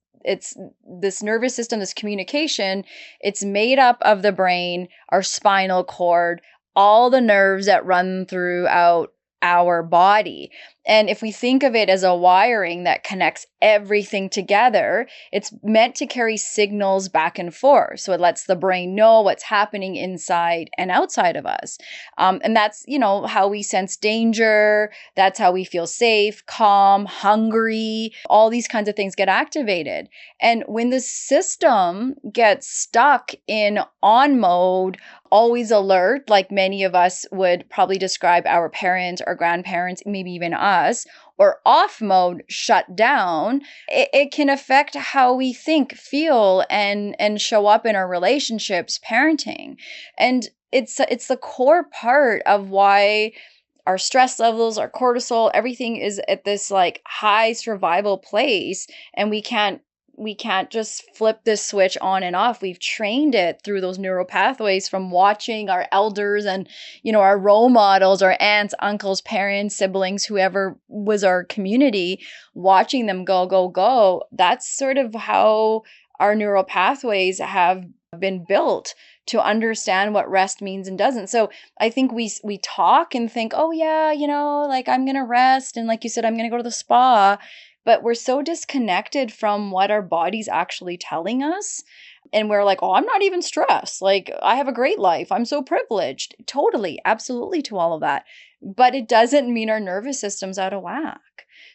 this nervous system, this communication. It's made up of the brain, our spinal cord, all the nerves that run throughout our body. And if we think of it as a wiring that connects everything together, it's meant to carry signals back and forth. So it lets the brain know what's happening inside and outside of us. And that's, how we sense danger. That's how we feel safe, calm, hungry. All these kinds of things get activated. And when the system gets stuck in on mode, always alert, like many of us would probably describe our parents or grandparents, maybe even us, or off mode, shut down, it can affect how we think, feel, and show up in our relationships, parenting. And it's the core part of why our stress levels, our cortisol, everything is at this like high survival place, and we can't just flip this switch on and off. We've trained it through those neural pathways from watching our elders and, our role models, our aunts, uncles, parents, siblings, whoever was our community, watching them go, go, go. That's sort of how our neural pathways have been built to understand what rest means and doesn't. So I think we talk and think, oh yeah, like I'm going to rest. And like you said, I'm going to go to the spa, but we're so disconnected from what our body's actually telling us. And we're like, oh, I'm not even stressed. Like, I have a great life. I'm so privileged. Totally, absolutely to all of that. But it doesn't mean our nervous system's out of whack.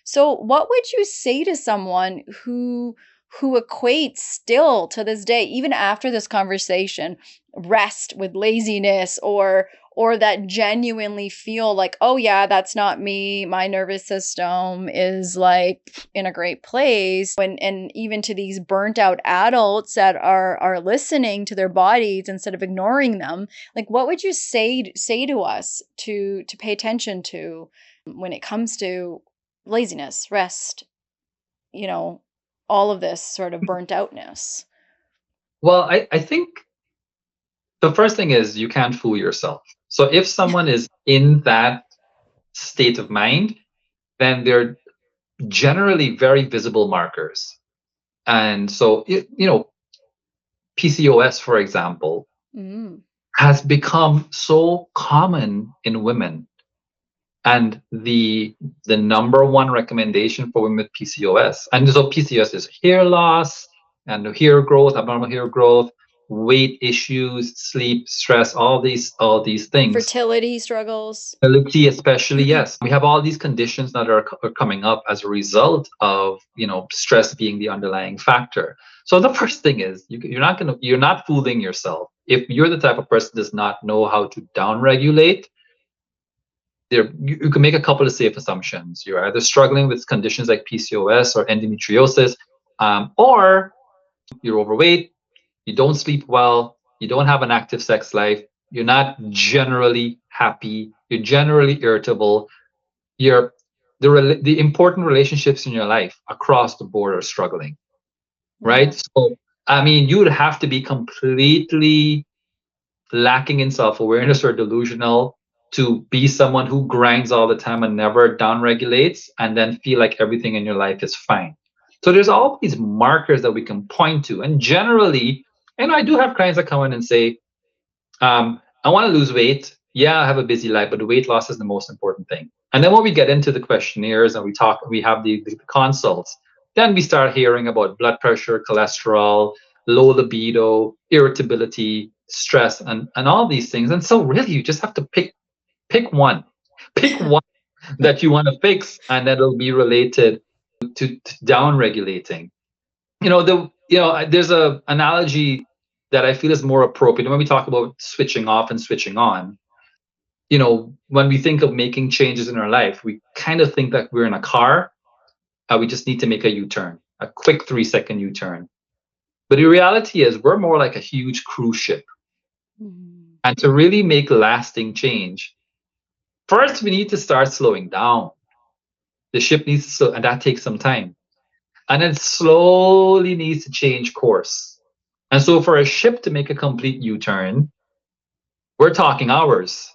So, what would you say to someone who equates still to this day, even after this conversation, rest with laziness, or that genuinely feel like, oh yeah, that's not me. My nervous system is like in a great place. And even to these burnt out adults that are listening to their bodies instead of ignoring them, like what would you say to us to pay attention to when it comes to laziness, rest, you know, all of this sort of burnt outness? Well, I think the first thing is you can't fool yourself. So if someone is in that state of mind, then they're generally very visible markers. And so, PCOS, for example, Mm. has become so common in women. And the number one recommendation for women with PCOS, and so PCOS is hair loss and hair growth, abnormal hair growth, weight issues, sleep, stress, all these things. Fertility struggles. Fertility, especially, yes. We have all these conditions that are coming up as a result of stress being the underlying factor. So the first thing is you're not fooling yourself. If you're the type of person that does not know how to downregulate, you can make a couple of safe assumptions. You're either struggling with conditions like PCOS or endometriosis, or you're overweight, you don't sleep well, you don't have an active sex life, you're not generally happy, you're generally irritable, the important relationships in your life across the board are struggling, right? So, I mean, you would have to be completely lacking in self-awareness or delusional to be someone who grinds all the time and never downregulates and then feel like everything in your life is fine. So there's all these markers that we can point to. And generally, I do have clients that come in and say, I want to lose weight. Yeah, I have a busy life, but the weight loss is the most important thing. And then when we get into the questionnaires and we have the consults, then we start hearing about blood pressure, cholesterol, low libido, irritability, stress, and all these things. And so really you just have to pick one. Pick one that you want to fix, and that'll be related to down regulating. There's a analogy that I feel is more appropriate when we talk about switching off and switching on. When we think of making changes in our life, we kind of think that we're in a car. We just need to make a U-turn, a quick 3-second U-turn. But the reality is we're more like a huge cruise ship. Mm. And to really make lasting change, first we need to start slowing down. The ship needs to slow, and that takes some time. And then slowly needs to change course. And so for a ship to make a complete U-turn, we're talking hours,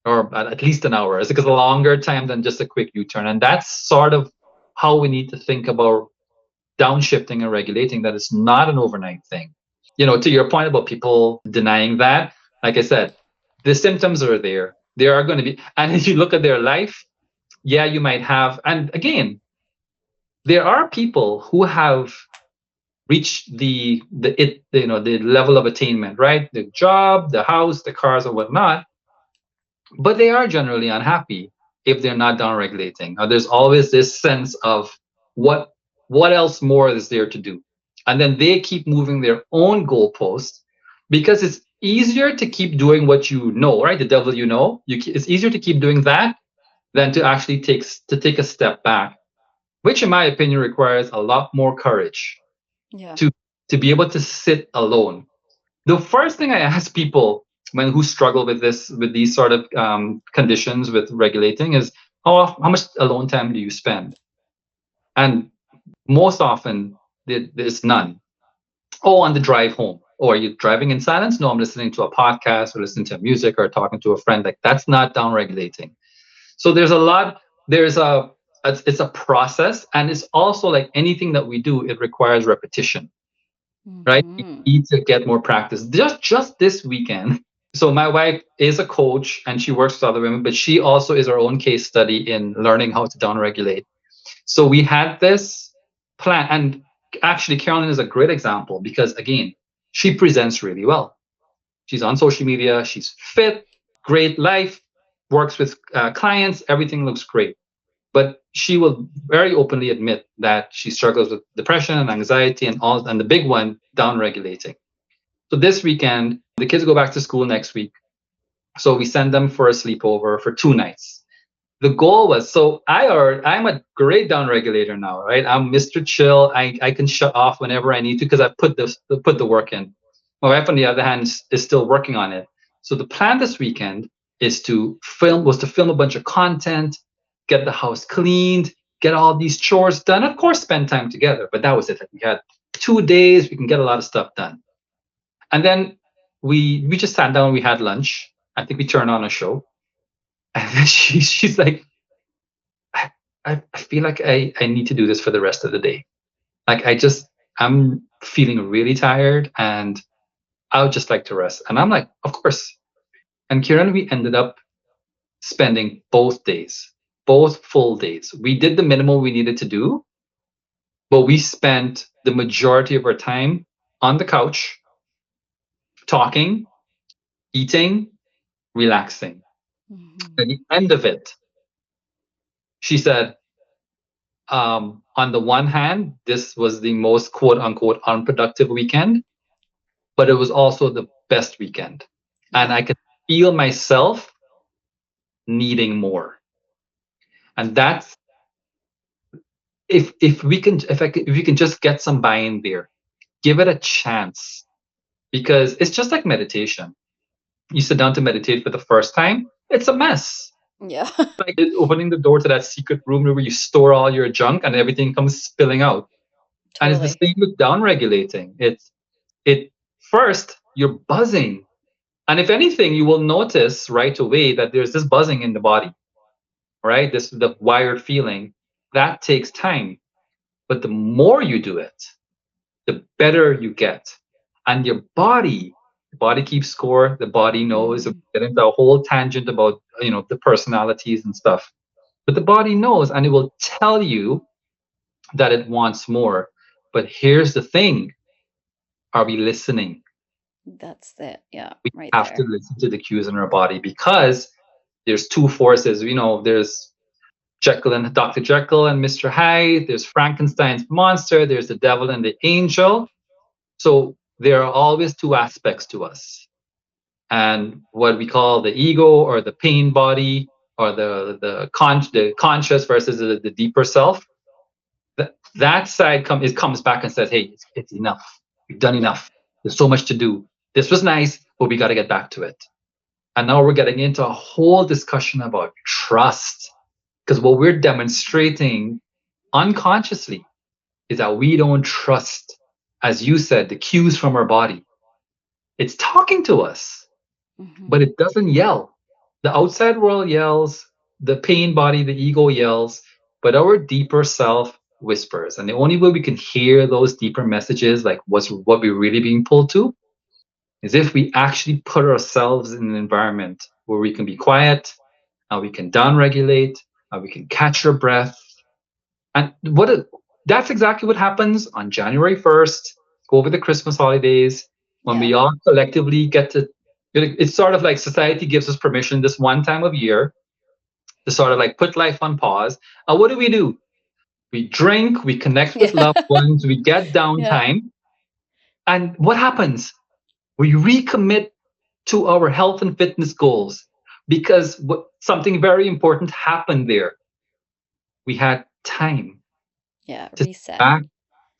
or at least an hour. It's because a longer time than just a quick U-turn. And that's sort of how we need to think about downshifting and regulating, that it's not an overnight thing. To your point about people denying that, like I said, the symptoms are there. There are going to be, and if you look at their life, yeah, you might have, and again, there are people who have reached the level of attainment, right? The job, the house, the cars, and whatnot, but they are generally unhappy if they're not down regulating. There's always this sense of what else more is there to do, and then they keep moving their own goalposts because it's easier to keep doing what you know, right? The devil it's easier to keep doing that than to actually take a step back, which in my opinion requires a lot more courage. Yeah. To be able to sit alone. The first thing I ask people who struggle with these sort of conditions with regulating is how much alone time do you spend? And most often there's none. Oh, on the drive home. Or are you driving in silence? No, I'm listening to a podcast or listening to music or talking to a friend. Like, that's not down regulating. So there's it's a process, and it's also like anything that we do, it requires repetition. Right? You need to get more practice. Just this weekend. So my wife is a coach and she works with other women, but she also is her own case study in learning how to downregulate. So we had this plan, and actually Carolyn is a great example because again, She presents really well. She's on social media. She's fit, great life, works with clients. Everything looks great. But she will very openly admit that she struggles with depression and anxiety and all, and the big one, down regulating. So this weekend, the kids go back to school next week. So we send them for a sleepover for 2 nights. The goal was, I'm a great down regulator now, right? I'm Mr. Chill. I can shut off whenever I need to because I put the work in. My wife, on the other hand, is still working on it. So the plan this weekend was to film a bunch of content, get the house cleaned, get all these chores done. Of course, spend time together. But that was it. Like, we had 2 days. We can get a lot of stuff done. And then we just sat down. We had lunch. I think we turned on a show. And then she's like, I feel like I need to do this for the rest of the day. Like, I'm feeling really tired and I would just like to rest. And I'm like, of course. And Kiran, we ended up spending both full days. We did the minimum we needed to do, but we spent the majority of our time on the couch, talking, eating, relaxing. At the end of it, she said, on the one hand, this was the most quote unquote unproductive weekend, but it was also the best weekend. And I could feel myself needing more. And that's if we can just get some buy-in there, give it a chance. Because it's just like meditation. You sit down to meditate for the first time, it's a mess. Yeah. Like opening the door to that secret room where you store all your junk and everything comes spilling out. Totally. And it's the same with down regulating. It first you're buzzing. And if anything, you will notice right away that there's this buzzing in the body, right? The wired feeling. That takes time. But the more you do it, the better you get. And your body keeps score. The body knows. We get into a whole tangent about, the personalities and stuff. But the body knows, and it will tell you that it wants more. But here's the thing. Are we listening? That's it. Yeah. We have to listen to the cues in our body, because there's two forces. There's Jekyll and Dr. Jekyll and Mr. Hyde. There's Frankenstein's monster. There's the devil and the angel. So there are always two aspects to us. And what we call the ego, or the pain body, or the conscious versus the deeper self, that side comes back and says, hey, it's enough. We've done enough. There's so much to do. This was nice, but we got to get back to it. And now we're getting into a whole discussion about trust, because what we're demonstrating unconsciously is that we don't trust, as you said, the cues from our body. It's talking to us, but it doesn't yell. The outside world yells, the pain body, the ego yells, but our deeper self whispers. And the only way we can hear those deeper messages, like what we're really being pulled to, is if we actually put ourselves in an environment where we can be quiet, and we can down-regulate, and we can catch our breath. And that's exactly what happens on January 1st, over the Christmas holidays, when we all collectively get to, it's sort of like society gives us permission this one time of year to sort of like put life on pause. And what do? We drink, we connect with loved ones, we get downtime. And what happens? We recommit to our health and fitness goals, because something very important happened there. We had time to reset, back,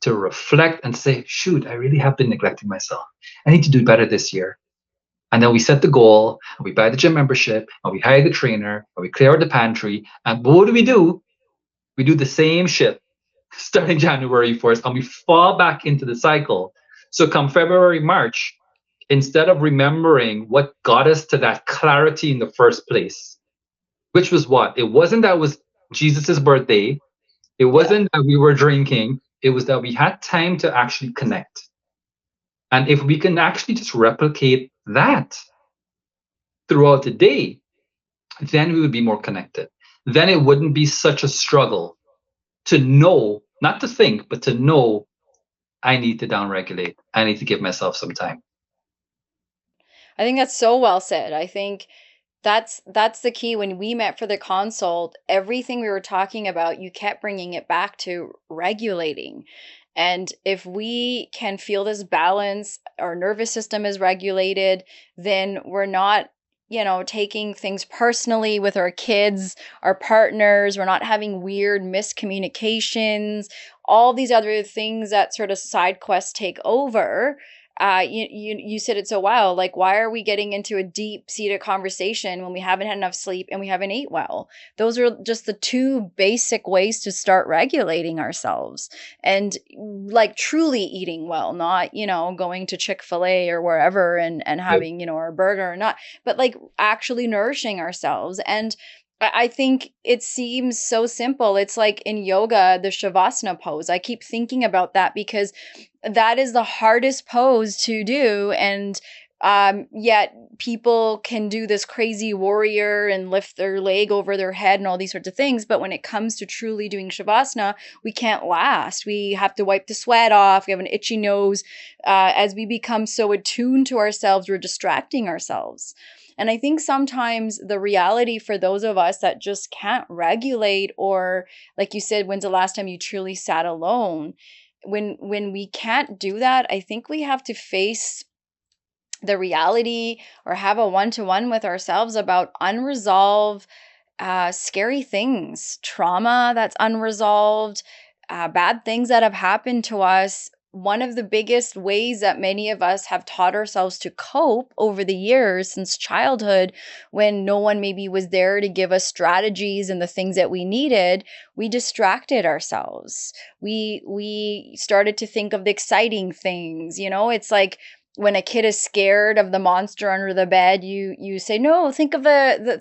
to reflect and say, shoot, I really have been neglecting myself. I need to do better this year. And then we set the goal, and we buy the gym membership, and we hire the trainer, and we clear out the pantry. And what do? We do the same shit starting January 1st, and we fall back into the cycle. So come February, March, instead of remembering what got us to that clarity in the first place, which was what? It wasn't that it was Jesus's birthday. It wasn't that we were drinking. It was that we had time to actually connect. And if we can actually just replicate that throughout the day, then we would be more connected. Then it wouldn't be such a struggle to know, not to think, but to know I need to downregulate. I need to give myself some time. I think that's so well said. I think that's the key. When we met for the consult, everything we were talking about, you kept bringing it back to regulating. And if we can feel this balance, our nervous system is regulated, then we're not, taking things personally with our kids, our partners, we're not having weird miscommunications, all these other things that sort of side quests take over. You said it so well. Like, why are we getting into a deep seated conversation when we haven't had enough sleep and we haven't ate well? Those are just the two basic ways to start regulating ourselves and like truly eating well, not, going to Chick-fil-A or wherever and Yep. having, our burger or not, but like actually nourishing ourselves. And I think it seems so simple. It's like in yoga, the Shavasana pose. I keep thinking about that because that is the hardest pose to do. And yet people can do this crazy warrior and lift their leg over their head and all these sorts of things. But when it comes to truly doing Shavasana, we can't last. We have to wipe the sweat off. We have an itchy nose. As we become so attuned to ourselves, we're distracting ourselves. And I think sometimes the reality for those of us that just can't regulate, or like you said, when's the last time you truly sat alone? When we can't do that, I think we have to face the reality or have a one-to-one with ourselves about unresolved scary things, trauma that's unresolved, bad things that have happened to us. One of the biggest ways that many of us have taught ourselves to cope over the years since childhood, when no one maybe was there to give us strategies and the things that we needed, we distracted ourselves. We started to think of the exciting things. It's like when a kid is scared of the monster under the bed, you say, no, think of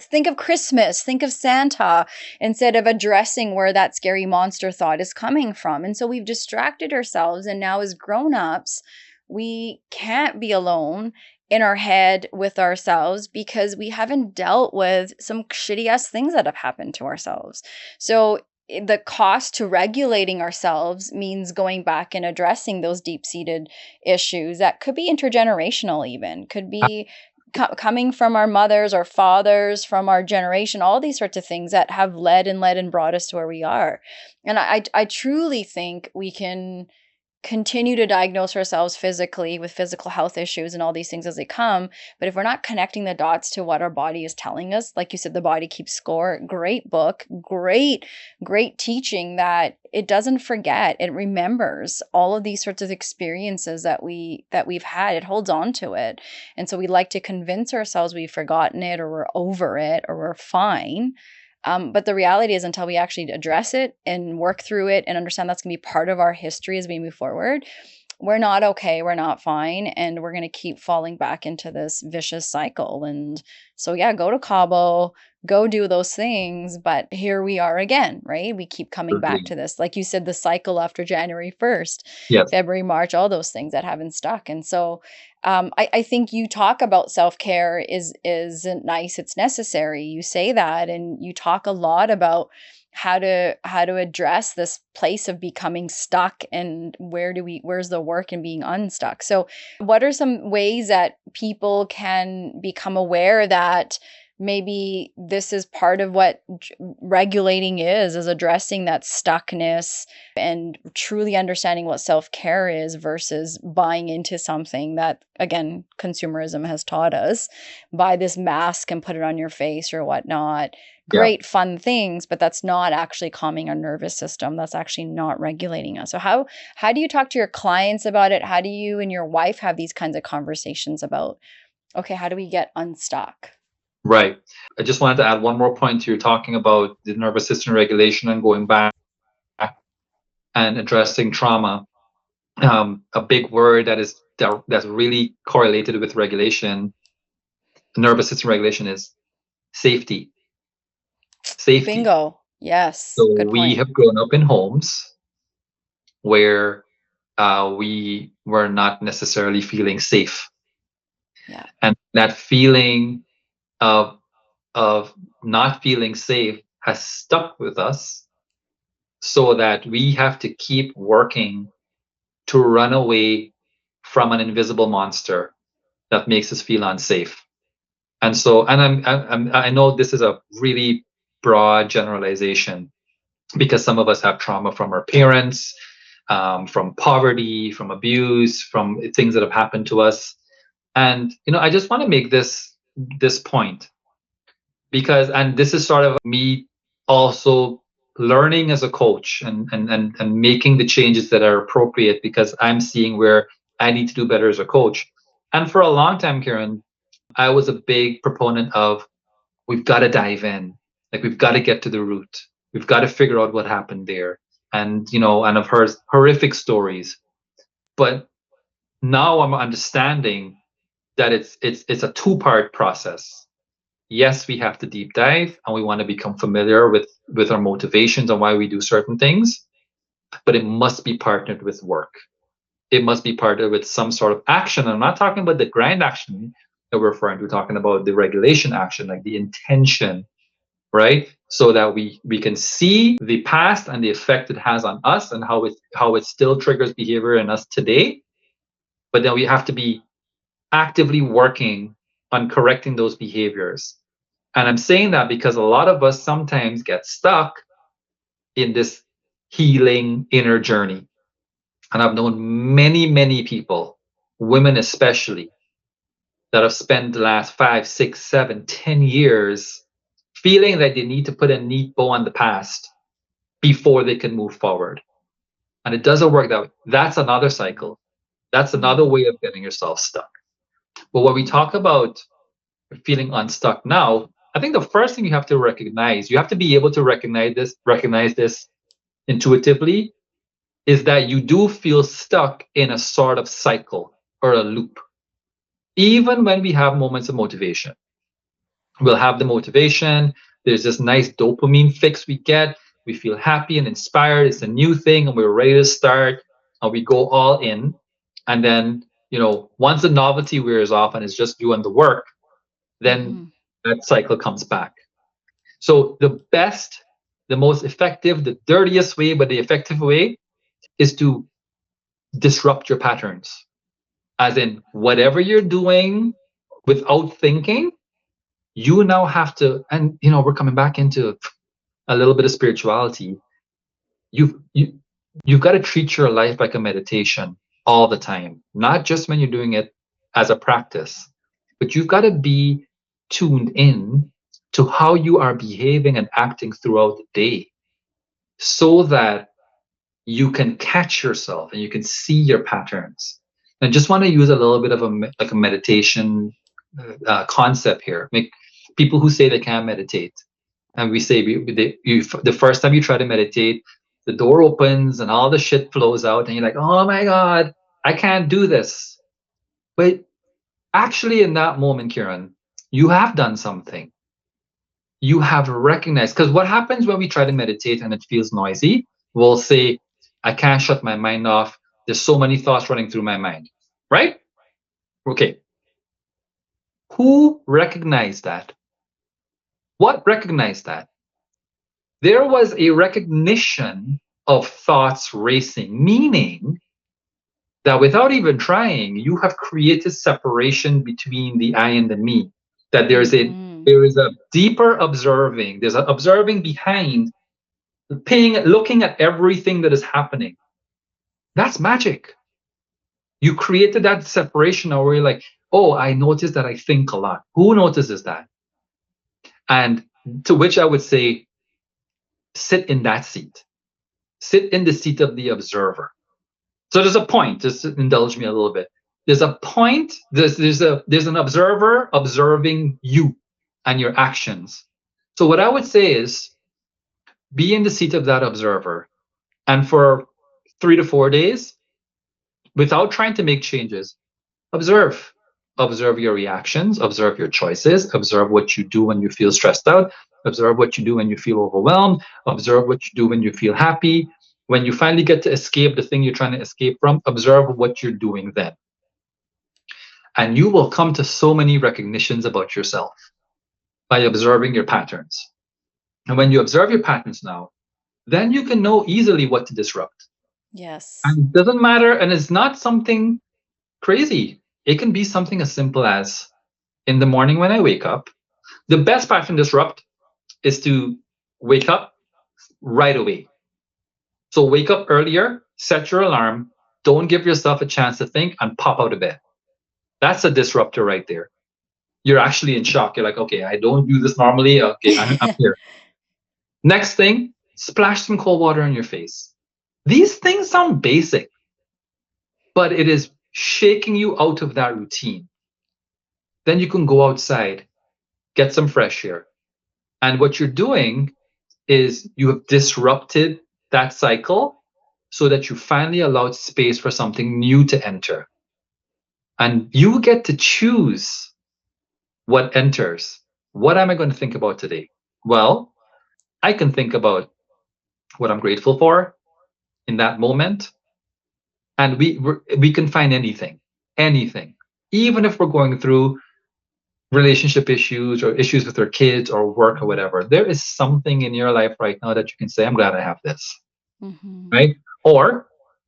think of Christmas, think of Santa, instead of addressing where that scary monster thought is coming from. And so we've distracted ourselves. And now as grown-ups, we can't be alone in our head with ourselves because we haven't dealt with some shitty ass things that have happened to ourselves. So the cost to regulating ourselves means going back and addressing those deep-seated issues that could be intergenerational, even could be coming from our mothers or fathers, from our generation, all these sorts of things that have led and brought us to where we are. And I truly think we can continue to diagnose ourselves physically with physical health issues and all these things as they come. But if we're not connecting the dots to what our body is telling us, like you said, The Body Keeps Score, great book, great teaching that it doesn't forget. It remembers all of these sorts of experiences that we've had. It holds on to it. And so we like to convince ourselves we've forgotten it or we're over it or we're fine. But the reality is, until we actually address it and work through it and understand that's going to be part of our history as we move forward, we're not okay, we're not fine, and we're going to keep falling back into this vicious cycle. And so, yeah, go to Cabo, go do those things, but here we are again, right? We keep coming back to this. Like you said, the cycle after January 1st, Yes. February, March, all those things that haven't stuck. And so I think you talk about self-care isn't nice, it's necessary. You say that, and you talk a lot about how to address this place of becoming stuck and where's the work in being unstuck. So what are some ways that people can become aware that maybe this is part of what regulating is addressing that stuckness and truly understanding what self-care is versus buying into something that, again, consumerism has taught us, buy this mask and put it on your face or whatnot. Great, fun things, but that's not actually calming our nervous system. That's actually not regulating us. So how do you talk to your clients about it? How do you and your wife have these kinds of conversations about, okay, how do we get unstuck? Right. I just wanted to add one more point. You're talking about the nervous system regulation and going back and addressing trauma. A big word that's really correlated with regulation, nervous system regulation, is safety. Safety. Bingo. Yes. So Good we point. have grown up in homes where we were not necessarily feeling safe. Yeah. And that feeling of not feeling safe has stuck with us, so that we have to keep working to run away from an invisible monster that makes us feel unsafe. And so, and I know this is a really broad generalization because some of us have trauma from our parents, from poverty, from abuse, from things that have happened to us. And I just want to make this point because, and this is sort of me also learning as a coach and making the changes that are appropriate because I'm seeing where I need to do better as a coach. And for a long time, Kiran, I was a big proponent of we've got to dive in, like we've got to get to the root, we've got to figure out what happened there, and I've heard horrific stories, but now I'm understanding that it's a two-part process. Yes, we have to deep dive and we want to become familiar with our motivations and why we do certain things, but it must be partnered with work. It must be partnered with some sort of action. I'm not talking about the grind action that we're referring to, we're talking about the regulation action, like the intention, right? So that we can see the past and the effect it has on us and how it still triggers behavior in us today. But then we have to be actively working on correcting those behaviors. And I'm saying that because a lot of us sometimes get stuck in this healing inner journey. And I've known many, many people, women especially, that have spent the last 5, 6, 7, 10 years feeling that they need to put a neat bow on the past before they can move forward. And it doesn't work that way. That's another cycle. That's another way of getting yourself stuck. But when we talk about feeling unstuck now, I think the first thing you have to recognize, you have to be able to recognize this intuitively, is that you do feel stuck in a sort of cycle or a loop. Even when we have moments of motivation, we'll have the motivation. There's this nice dopamine fix we get. We feel happy and inspired. It's a new thing and we're ready to start and we go all in. And then, once the novelty wears off and it's just doing the work, then that cycle comes back. So the best, the most effective, the dirtiest way, but the effective way is to disrupt your patterns. As in, whatever you're doing without thinking, you now have to, and we're coming back into a little bit of spirituality. You've got to treat your life like a meditation all the time, not just when you're doing it as a practice, but you've got to be tuned in to how you are behaving and acting throughout the day so that you can catch yourself and you can see your patterns. And I just want to use a little bit of a meditation concept here. Make people who say they can't meditate, and we say the first time you try to meditate, the door opens and all the shit flows out, and you're like, oh my God, I can't do this. But actually, in that moment, Kiran, you have done something. You have recognized, because what happens when we try to meditate and it feels noisy, we'll say, I can't shut my mind off. There's so many thoughts running through my mind, right? Okay. Who recognized that? What recognized that? There was a recognition of thoughts racing, meaning that without even trying, you have created separation between the I and the me. That there is a deeper observing. There's an observing behind looking at everything that is happening. That's magic. You created that separation where you're like, oh, I noticed that I think a lot. Who notices that? And to which I would say, sit in that seat. Sit in the seat of the observer. So there's a point, just indulge me a little bit. There's a point, there's an observer observing you and your actions. So what I would say is, be in the seat of that observer. And for 3 to 4 days, without trying to make changes, observe. Observe your reactions, observe your choices, observe what you do when you feel stressed out, observe what you do when you feel overwhelmed, observe what you do when you feel happy. When you finally get to escape the thing you're trying to escape from, observe what you're doing then. And you will come to so many recognitions about yourself by observing your patterns. And when you observe your patterns now, then you can know easily what to disrupt. Yes. And it doesn't matter, and it's not something crazy. It can be something as simple as in the morning when I wake up. The best pattern disrupt is to wake up right away. So wake up earlier, set your alarm, don't give yourself a chance to think, and pop out of bed. That's a disruptor right there. You're actually in shock. You're like, okay, I don't do this normally. Okay, I'm here. Next thing, splash some cold water on your face. These things sound basic, but it is shaking you out of that routine. Then you can go outside, get some fresh air. And what you're doing is you have disrupted that cycle so that you finally allowed space for something new to enter. And you get to choose what enters. What am I going to think about today? Well, I can think about what I'm grateful for in that moment, and we can find anything, even if we're going through relationship issues or issues with our kids or work or whatever. There is something in your life right now that you can say, "I'm glad I have this," Mm-hmm. right? Or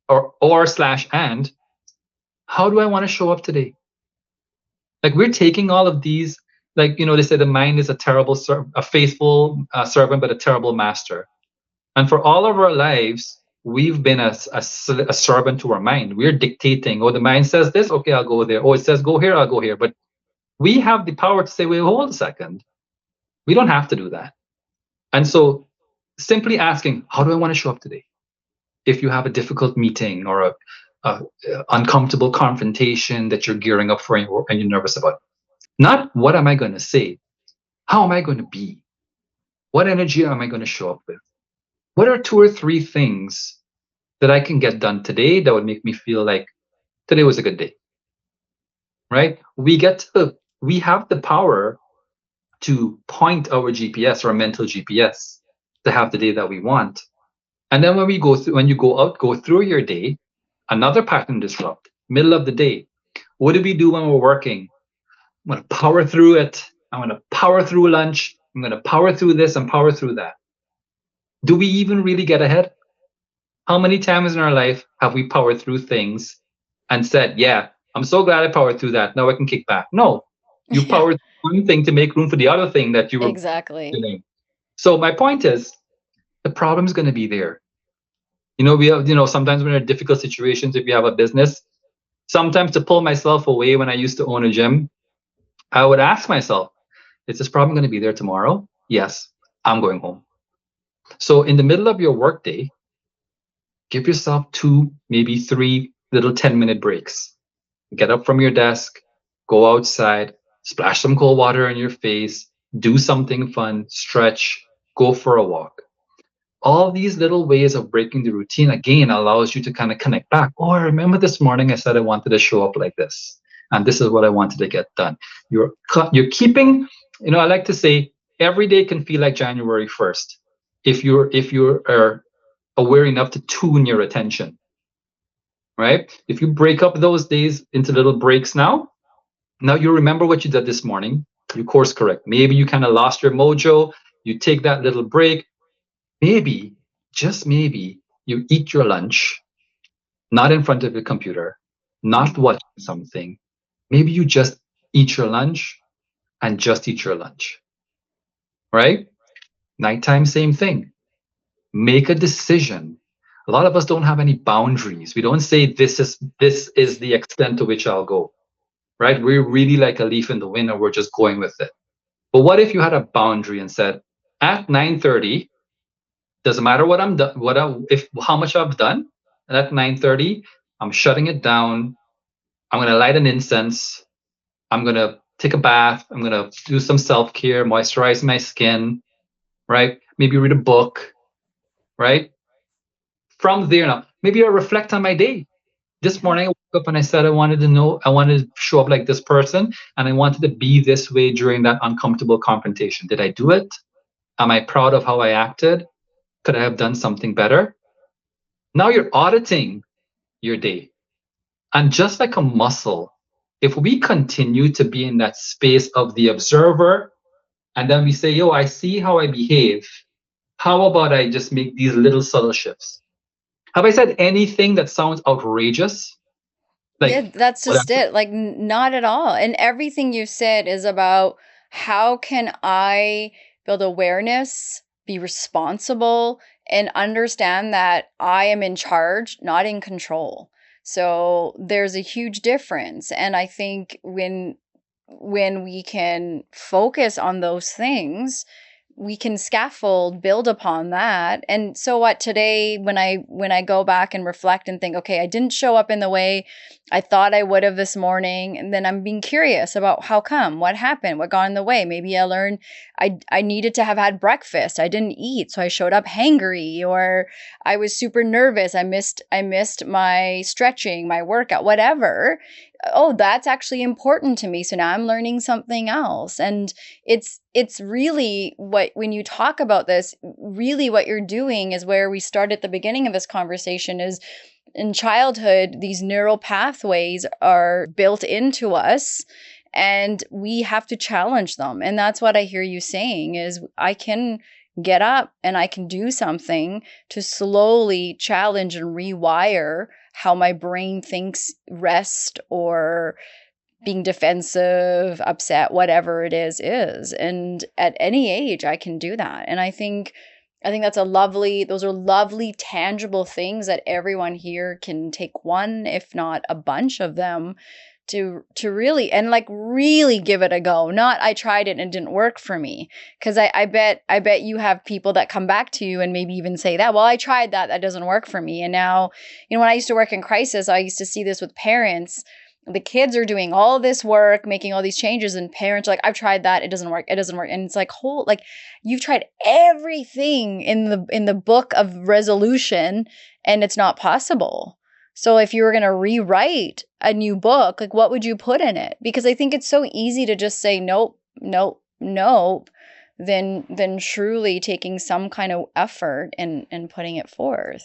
or slash and how do I want to show up today? Like we're taking all of these, like they say the mind is a terrible a faithful servant but a terrible master. And for all of our lives, we've been a servant to our mind. We're dictating. Oh, the mind says this. Okay, I'll go there. Oh, it says go here. I'll go here. But we have the power to say, wait, hold a second. We don't have to do that. And so simply asking, how do I want to show up today? If you have a difficult meeting or a uncomfortable confrontation that you're gearing up for and you're nervous about, not what am I going to say? How am I going to be? What energy am I going to show up with? What are two or three things that I can get done today that would make me feel like today was a good day, right? We have the power to point our GPS, our mental GPS, to have the day that we want. And then when you go out, go through your day, another pattern disrupt, middle of the day. What do we do when we're working? I'm going to power through it. I'm going to power through lunch. I'm going to power through this and power through that. Do we even really get ahead? How many times in our life have we powered through things and said, yeah, I'm so glad I powered through that. Now I can kick back. No, you Yeah, powered through one thing to make room for the other thing that you were exactly. doing. So my point is the problem is going to be there. We have, sometimes when we're in difficult situations, if you have a business, sometimes to pull myself away when I used to own a gym, I would ask myself, is this problem going to be there tomorrow? Yes, I'm going home. So in the middle of your workday, give yourself 2, maybe 3 little 10-minute breaks. Get up from your desk, go outside, splash some cold water on your face, do something fun, stretch, go for a walk. All these little ways of breaking the routine again allows you to kind of connect back. Oh, I remember this morning I said I wanted to show up like this, and this is what I wanted to get done. You're keeping, I like to say every day can feel like January 1st if you're aware enough to tune your attention, right? If you break up those days into little breaks now you remember what you did this morning, you course correct. Maybe you kind of lost your mojo, you take that little break. Maybe, just maybe, you eat your lunch, not in front of your computer, not Mhm. watching something. Maybe you just eat your lunch and just eat your lunch, right? Nighttime, same thing. Make a decision. A lot of us don't have any boundaries. We don't say this is the extent to which I'll go, right? We're really like a leaf in the wind and we're just going with it. But what if you had a boundary and said, at 9:30, doesn't matter what I'm done, if how much I've done, and at 9:30, I'm shutting it down. I'm gonna light an incense. I'm gonna take a bath. I'm gonna do some self-care, moisturize my skin, right? Maybe read a book, right? From there now, maybe I reflect on my day. This Yeah. morning I woke up and I said I wanted to show up like this person, and I wanted to be this way during that uncomfortable confrontation. Did I do it? Am I proud of how I acted? Could I have done something better? Now you're auditing your day. And just like a muscle, if we continue to be in that space of the observer, and then we say, yo, I see how I behave. How about I just make these little subtle shifts? Have I said anything that sounds outrageous? Yeah, Like, that's well, just it. Like, not at all. And everything you said is about how can I build awareness, be responsible, and understand that I am in charge, not in control. So there's a huge difference. And I think when we can focus on those things, we can scaffold, build upon that. And so what today, when I go back and reflect and think, okay, I didn't show up in the way I thought I would have this morning, and then I'm being curious about how come, what happened, what got in the way. Maybe I learned I needed to have had breakfast, I didn't eat, so I showed up hangry, or I was super nervous, I missed my stretching, my workout, whatever. Oh, that's actually important to me, so now I'm learning something else. And it's really, what when you talk about this, really what you're doing is where we start at the beginning of this conversation, is in childhood these neural pathways are built into us, and we have to challenge them. And that's what I hear you saying, is I can get up and I can do something to slowly challenge and rewire how my brain thinks rest or being defensive, upset, whatever it is. And at any age I can do that. And I think those are lovely tangible things that everyone here can take one, if not a bunch of them, to really, and like really give it a go. Not I tried it and it didn't work for me. Because I bet you have people that come back to you and maybe even say that, well, I tried that doesn't work for me. And now, when I used to work in crisis, I used to see this with parents. The kids are doing all this work, making all these changes, and parents are like, I've tried that, it doesn't work. And it's like, you've tried everything in the book of resolution, and it's not possible. So if you were going to rewrite a new book, like, what would you put in it? Because I think it's so easy to just say nope, nope, nope, than truly taking some kind of effort and putting it forth.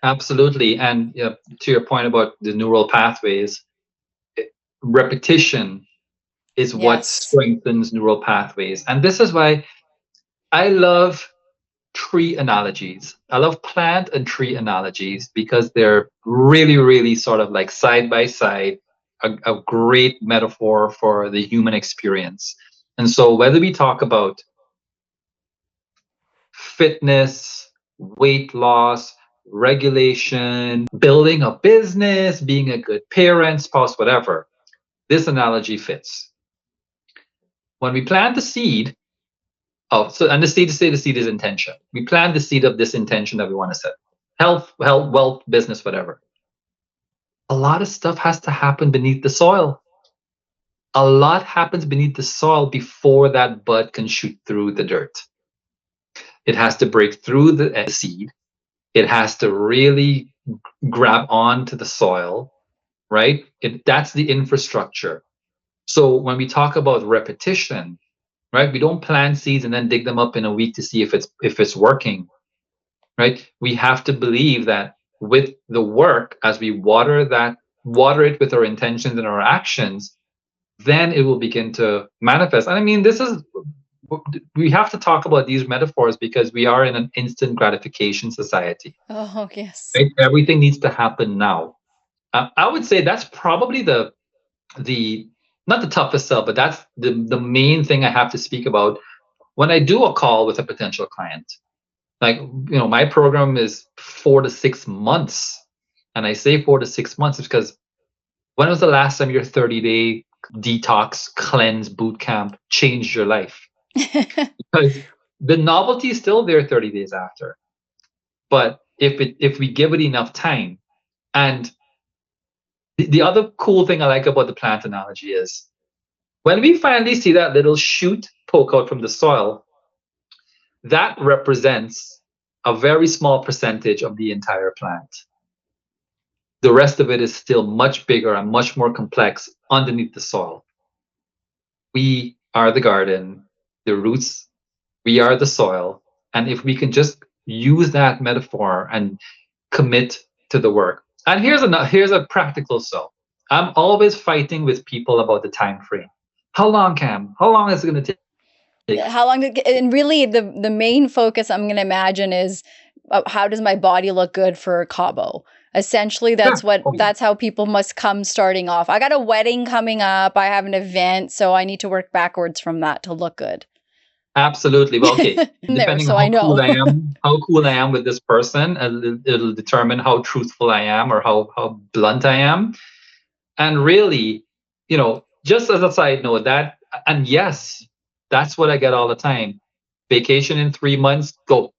absolutely. And to your point about the neural pathways, repetition is what Yes. strengthens neural pathways. And this is why I love tree analogies. I love plant and tree analogies because they're really, really sort of like side by side, a great metaphor for the human experience. And so, whether we talk about fitness, weight loss, regulation, building a business, being a good parent, spouse, whatever, this analogy fits. When we plant the seed, and the seed is intention. We plant the seed of this intention that we want to set. Health, wealth, business, whatever. A lot of stuff has to happen beneath the soil. A lot happens beneath the soil before that bud can shoot through the dirt. It has to break through the seed. It has to really grab onto the soil, right? That's the infrastructure. So when we talk about repetition, right, we don't plant seeds and then dig them up in a week to see if it's working, right? We have to believe that with the work, as we water it with our intentions and our actions, then it will begin to manifest. And I mean, we have to talk about these metaphors because we are in an instant gratification society. Oh, yes. Right? Everything needs to happen now. I would say that's probably the not the toughest sell, but that's the main thing I have to speak about when I do a call with a potential client. Like, my program is 4 to 6 months, and I say 4 to 6 months because when was the last time your 30-day detox cleanse boot camp changed your life? Because the novelty is still there 30 days after, but if we give it enough time. And the other cool thing I like about the plant analogy is when we finally see that little shoot poke out from the soil, that represents a very small percentage of the entire plant. The rest of it is still much bigger and much more complex underneath the soil. We are the garden, the roots, we are the soil. And if we can just use that metaphor and commit to the work. And here's a practical so. I'm always fighting with people about the time frame. How long, Cam? How long is it going to take? How long and really the main focus, I'm going to imagine, is how does my body look good for Cabo? Essentially, Yeah. that's how people must come starting off. I got a wedding coming up. I have an event, so I need to work backwards from that to look good. Absolutely. Well, okay. There, Depending so on I know. how cool I am with this person, it'll determine how truthful I am or how blunt I am. And really, just as a side note, and yes, that's what I get all the time. Vacation in 3 months, go.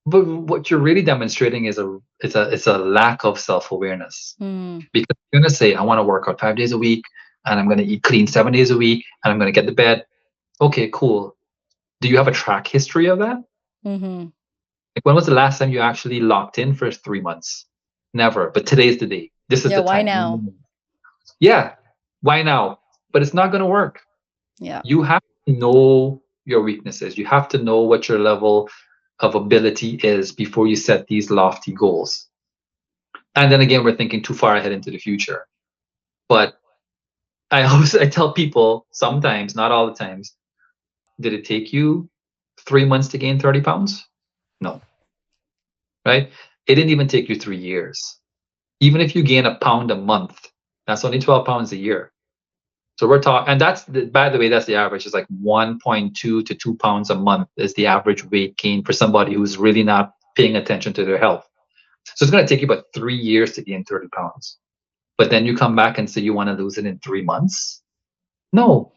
But what you're really demonstrating is a lack of self-awareness. Mm, Because you're gonna say, I want to work out 5 days a week, and I'm gonna eat clean 7 days a week, and I'm gonna get to bed. Okay, cool. Do you have a track history of that? mm-hmm. Like, when was the last time you actually locked in for 3 months? Never. But today's the day. This is Yeah, the why time. now? Yeah. Why now? But it's not going to work. Yeah. You have to know your weaknesses. You have to know what your level of ability is before you set these lofty goals. And then again, we're thinking too far ahead into the future. But I tell people sometimes, not all the times, did it take you 3 months to gain 30 pounds? No. Right? It didn't even take you 3 years. Even if you gain a pound a month, that's only 12 pounds a year. So we're talking, and by the way, that's the average. It's like 1.2 to 2 pounds a month is the average weight gain for somebody who's really not paying attention to their health. So it's going to take you about 3 years to gain 30 pounds. But then you come back and say you want to lose it in 3 months? No,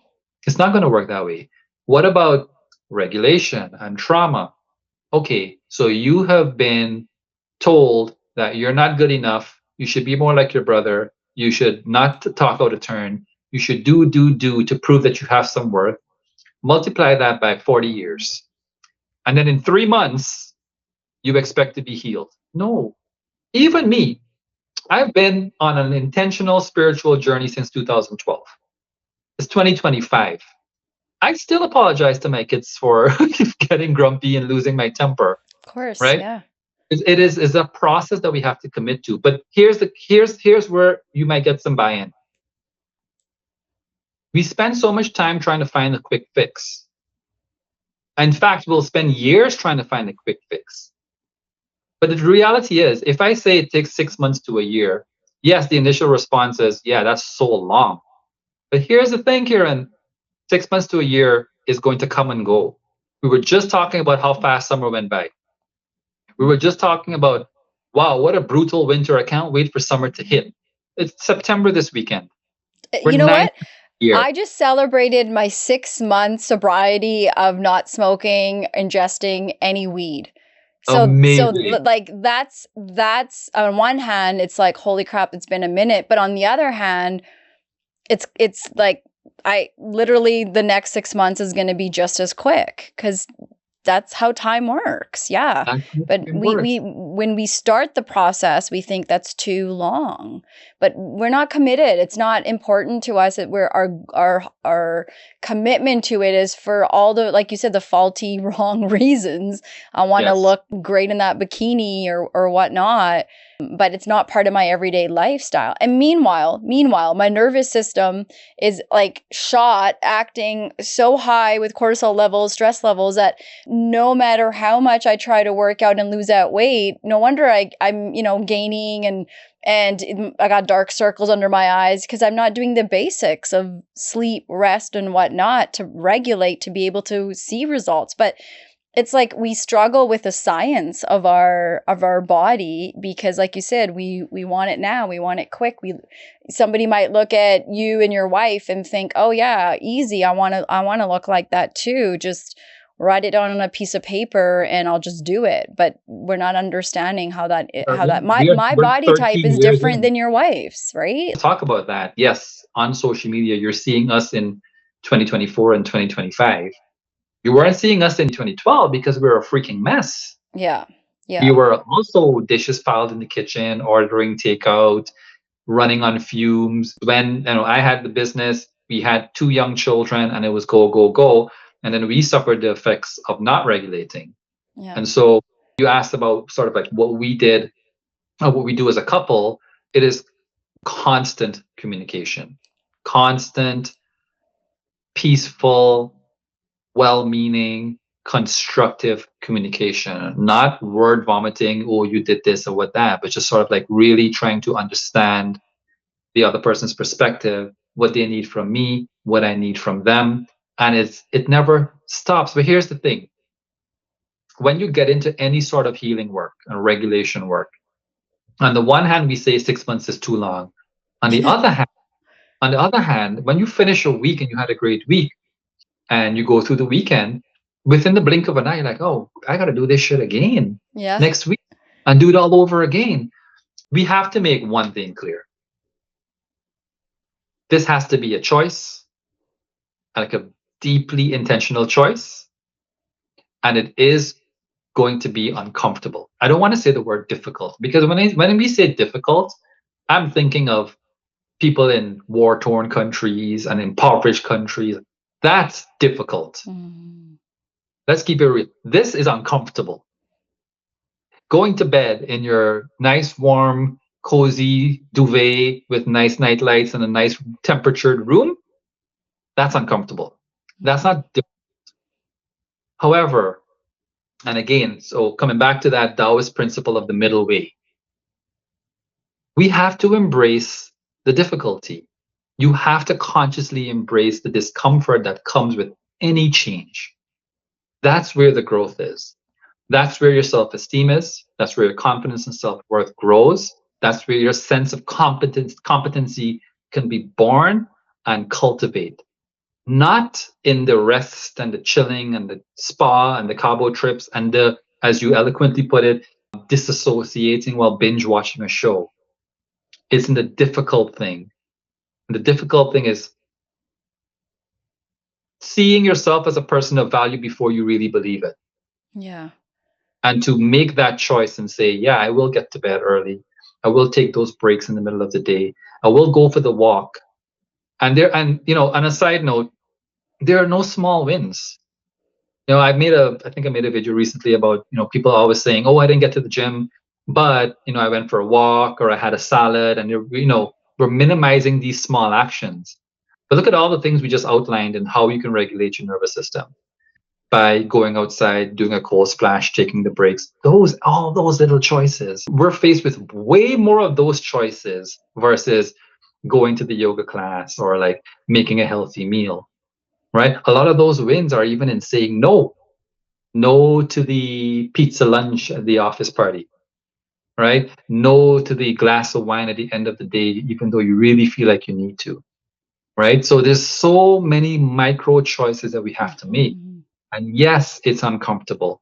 it's not going to work that way. What about regulation and trauma? Okay, so you have been told that you're not good enough. You should be more like your brother. You should not talk out of turn. You should do to prove that you have some worth. Multiply that by 40 years. And then in 3 months, you expect to be healed. No. Even me, I've been on an intentional spiritual journey since 2012. It's 2025. I still apologize to my kids for getting grumpy and losing my temper, Of course, right? yeah. It is a process that we have to commit to. But here's where you might get some buy-in. We spend so much time trying to find a quick fix. In fact, we'll spend years trying to find a quick fix. But the reality is, if I say it takes 6 months to a year, yes, the initial response is, yeah, that's so long. But here's the thing, Kiran, 6 months to a year is going to come and go. We were just talking about how fast summer went by. We were just talking about, wow, what a brutal winter. I can't wait for summer to hit. It's September this weekend. We're You know ninth what? year. I just celebrated my 6 month sobriety of not smoking, ingesting any weed. So Amazing. like that's on one hand, it's like, holy crap, it's been a minute. But on the other hand, it's like I literally the next 6 months is going to be just as quick because that's how time works. Yeah. That's how But it works. we when we start the process, we think that's too long. But we're not committed. It's not important to us that we're our commitment to it is for all the, like you said, the faulty, wrong reasons. I want to Yes. look great in that bikini or whatnot, but it's not part of my everyday lifestyle. And meanwhile, my nervous system is like shot, acting so high with cortisol levels, stress levels that no matter how much I try to work out and lose that weight, no wonder I'm gaining and I got dark circles under my eyes because I'm not doing the basics of sleep, rest, and whatnot to regulate to be able to see results. But it's like we struggle with the science of our body because, like you said, we want it now, we want it quick. Somebody might look at you and your wife and think, oh yeah, easy, I want to look like that too, just write it down on a piece of paper and I'll just do it. But we're not understanding how that my We're body type 13 is years different in. than your wife's, right? Talk about that. Yes, on social media, you're seeing us in 2024 and 2025. You weren't seeing us in 2012 because we were a freaking mess. Yeah. We Yeah. were also dishes piled in the kitchen, ordering takeout, running on fumes. When I had the business, we had two young children, and it was go, go, go. And then we suffered the effects of not regulating. Yeah. And so you asked about sort of like what we did, or what we do as a couple. It is constant communication, constant, peaceful, well-meaning constructive communication, not word vomiting, oh, you did this or what that, but just sort of like really trying to understand the other person's perspective, what they need from me, what I need from them. And it never stops. But here's the thing. When you get into any sort of healing work and regulation work, on the one hand, we say 6 months is too long. On the other hand, when you finish a week and you had a great week and you go through the weekend, within the blink of an eye, you're like, oh, I got to do this shit again Yeah. next week and do it all over again. We have to make one thing clear. This has to be a choice, like a deeply intentional choice, and it is going to be uncomfortable. I don't want to say the word difficult, because when we say difficult, I'm thinking of people in war-torn countries and impoverished countries. That's difficult. Let's keep it real. This is uncomfortable. Going to bed in your nice, warm, cozy duvet with nice night lights and a nice temperatured room, that's uncomfortable. That's not difficult. However, and again, so coming back to that Taoist principle of the middle way, we have to embrace the difficulty. You have to consciously embrace the discomfort that comes with any change. That's where the growth is. That's where your self-esteem is. That's where your confidence and self-worth grows. That's where your sense of competency can be born and cultivate. Not in the rest and the chilling and the spa and the Cabo trips and the, as you eloquently put it, disassociating while binge watching a show. It's in the difficult thing. And the difficult thing is seeing yourself as a person of value before you really believe it. Yeah. And to make that choice and say, yeah, I will get to bed early. I will take those breaks in the middle of the day. I will go for the walk. And on a side note, there are no small wins. I think I made a video recently about, people always saying, oh, I didn't get to the gym, but, I went for a walk or I had a salad, and, we're minimizing these small actions. But look at all the things we just outlined and how you can regulate your nervous system by going outside, doing a cold splash, taking the breaks. All those little choices. We're faced with way more of those choices versus going to the yoga class or like making a healthy meal, right? A lot of those wins are even in saying no to the pizza lunch at the office party, right? No to the glass of wine at the end of the day, even though you really feel like you need to, right? So there's so many micro choices that we have to make. And yes, it's uncomfortable.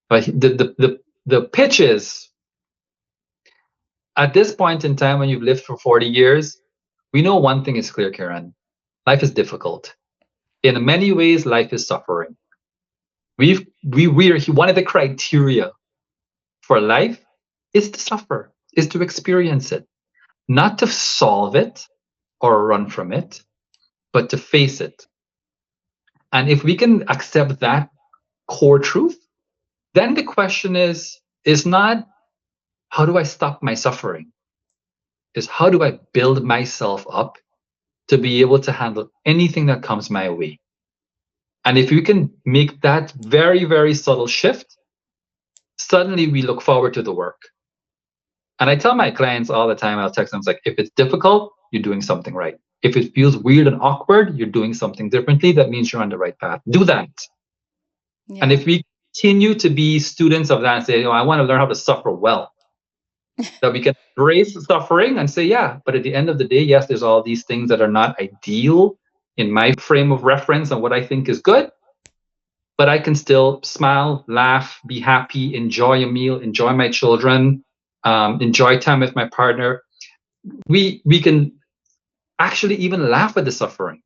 But the pitch is, at this point in time when you've lived for 40 years, we know one thing is clear, Kiran. Life is difficult. In many ways, life is suffering. One of the criteria for life is to suffer, is to experience it, not to solve it or run from it, but to face it. And if we can accept that core truth, then the question is not how do I stop my suffering? Is how do I build myself up to be able to handle anything that comes my way? And if you can make that very, very subtle shift, suddenly we look forward to the work. And I tell my clients all the time, I'll text them, it's like, if it's difficult, you're doing something right. If it feels weird and awkward, you're doing something differently. That means you're on the right path. Do that. Yeah. And if we continue to be students of that and say, I want to learn how to suffer well, that we can embrace suffering and say, yeah, but at the end of the day, yes, there's all these things that are not ideal in my frame of reference and what I think is good, but I can still smile, laugh, be happy, enjoy a meal, enjoy my children, enjoy time with my partner. We can actually even laugh at the suffering.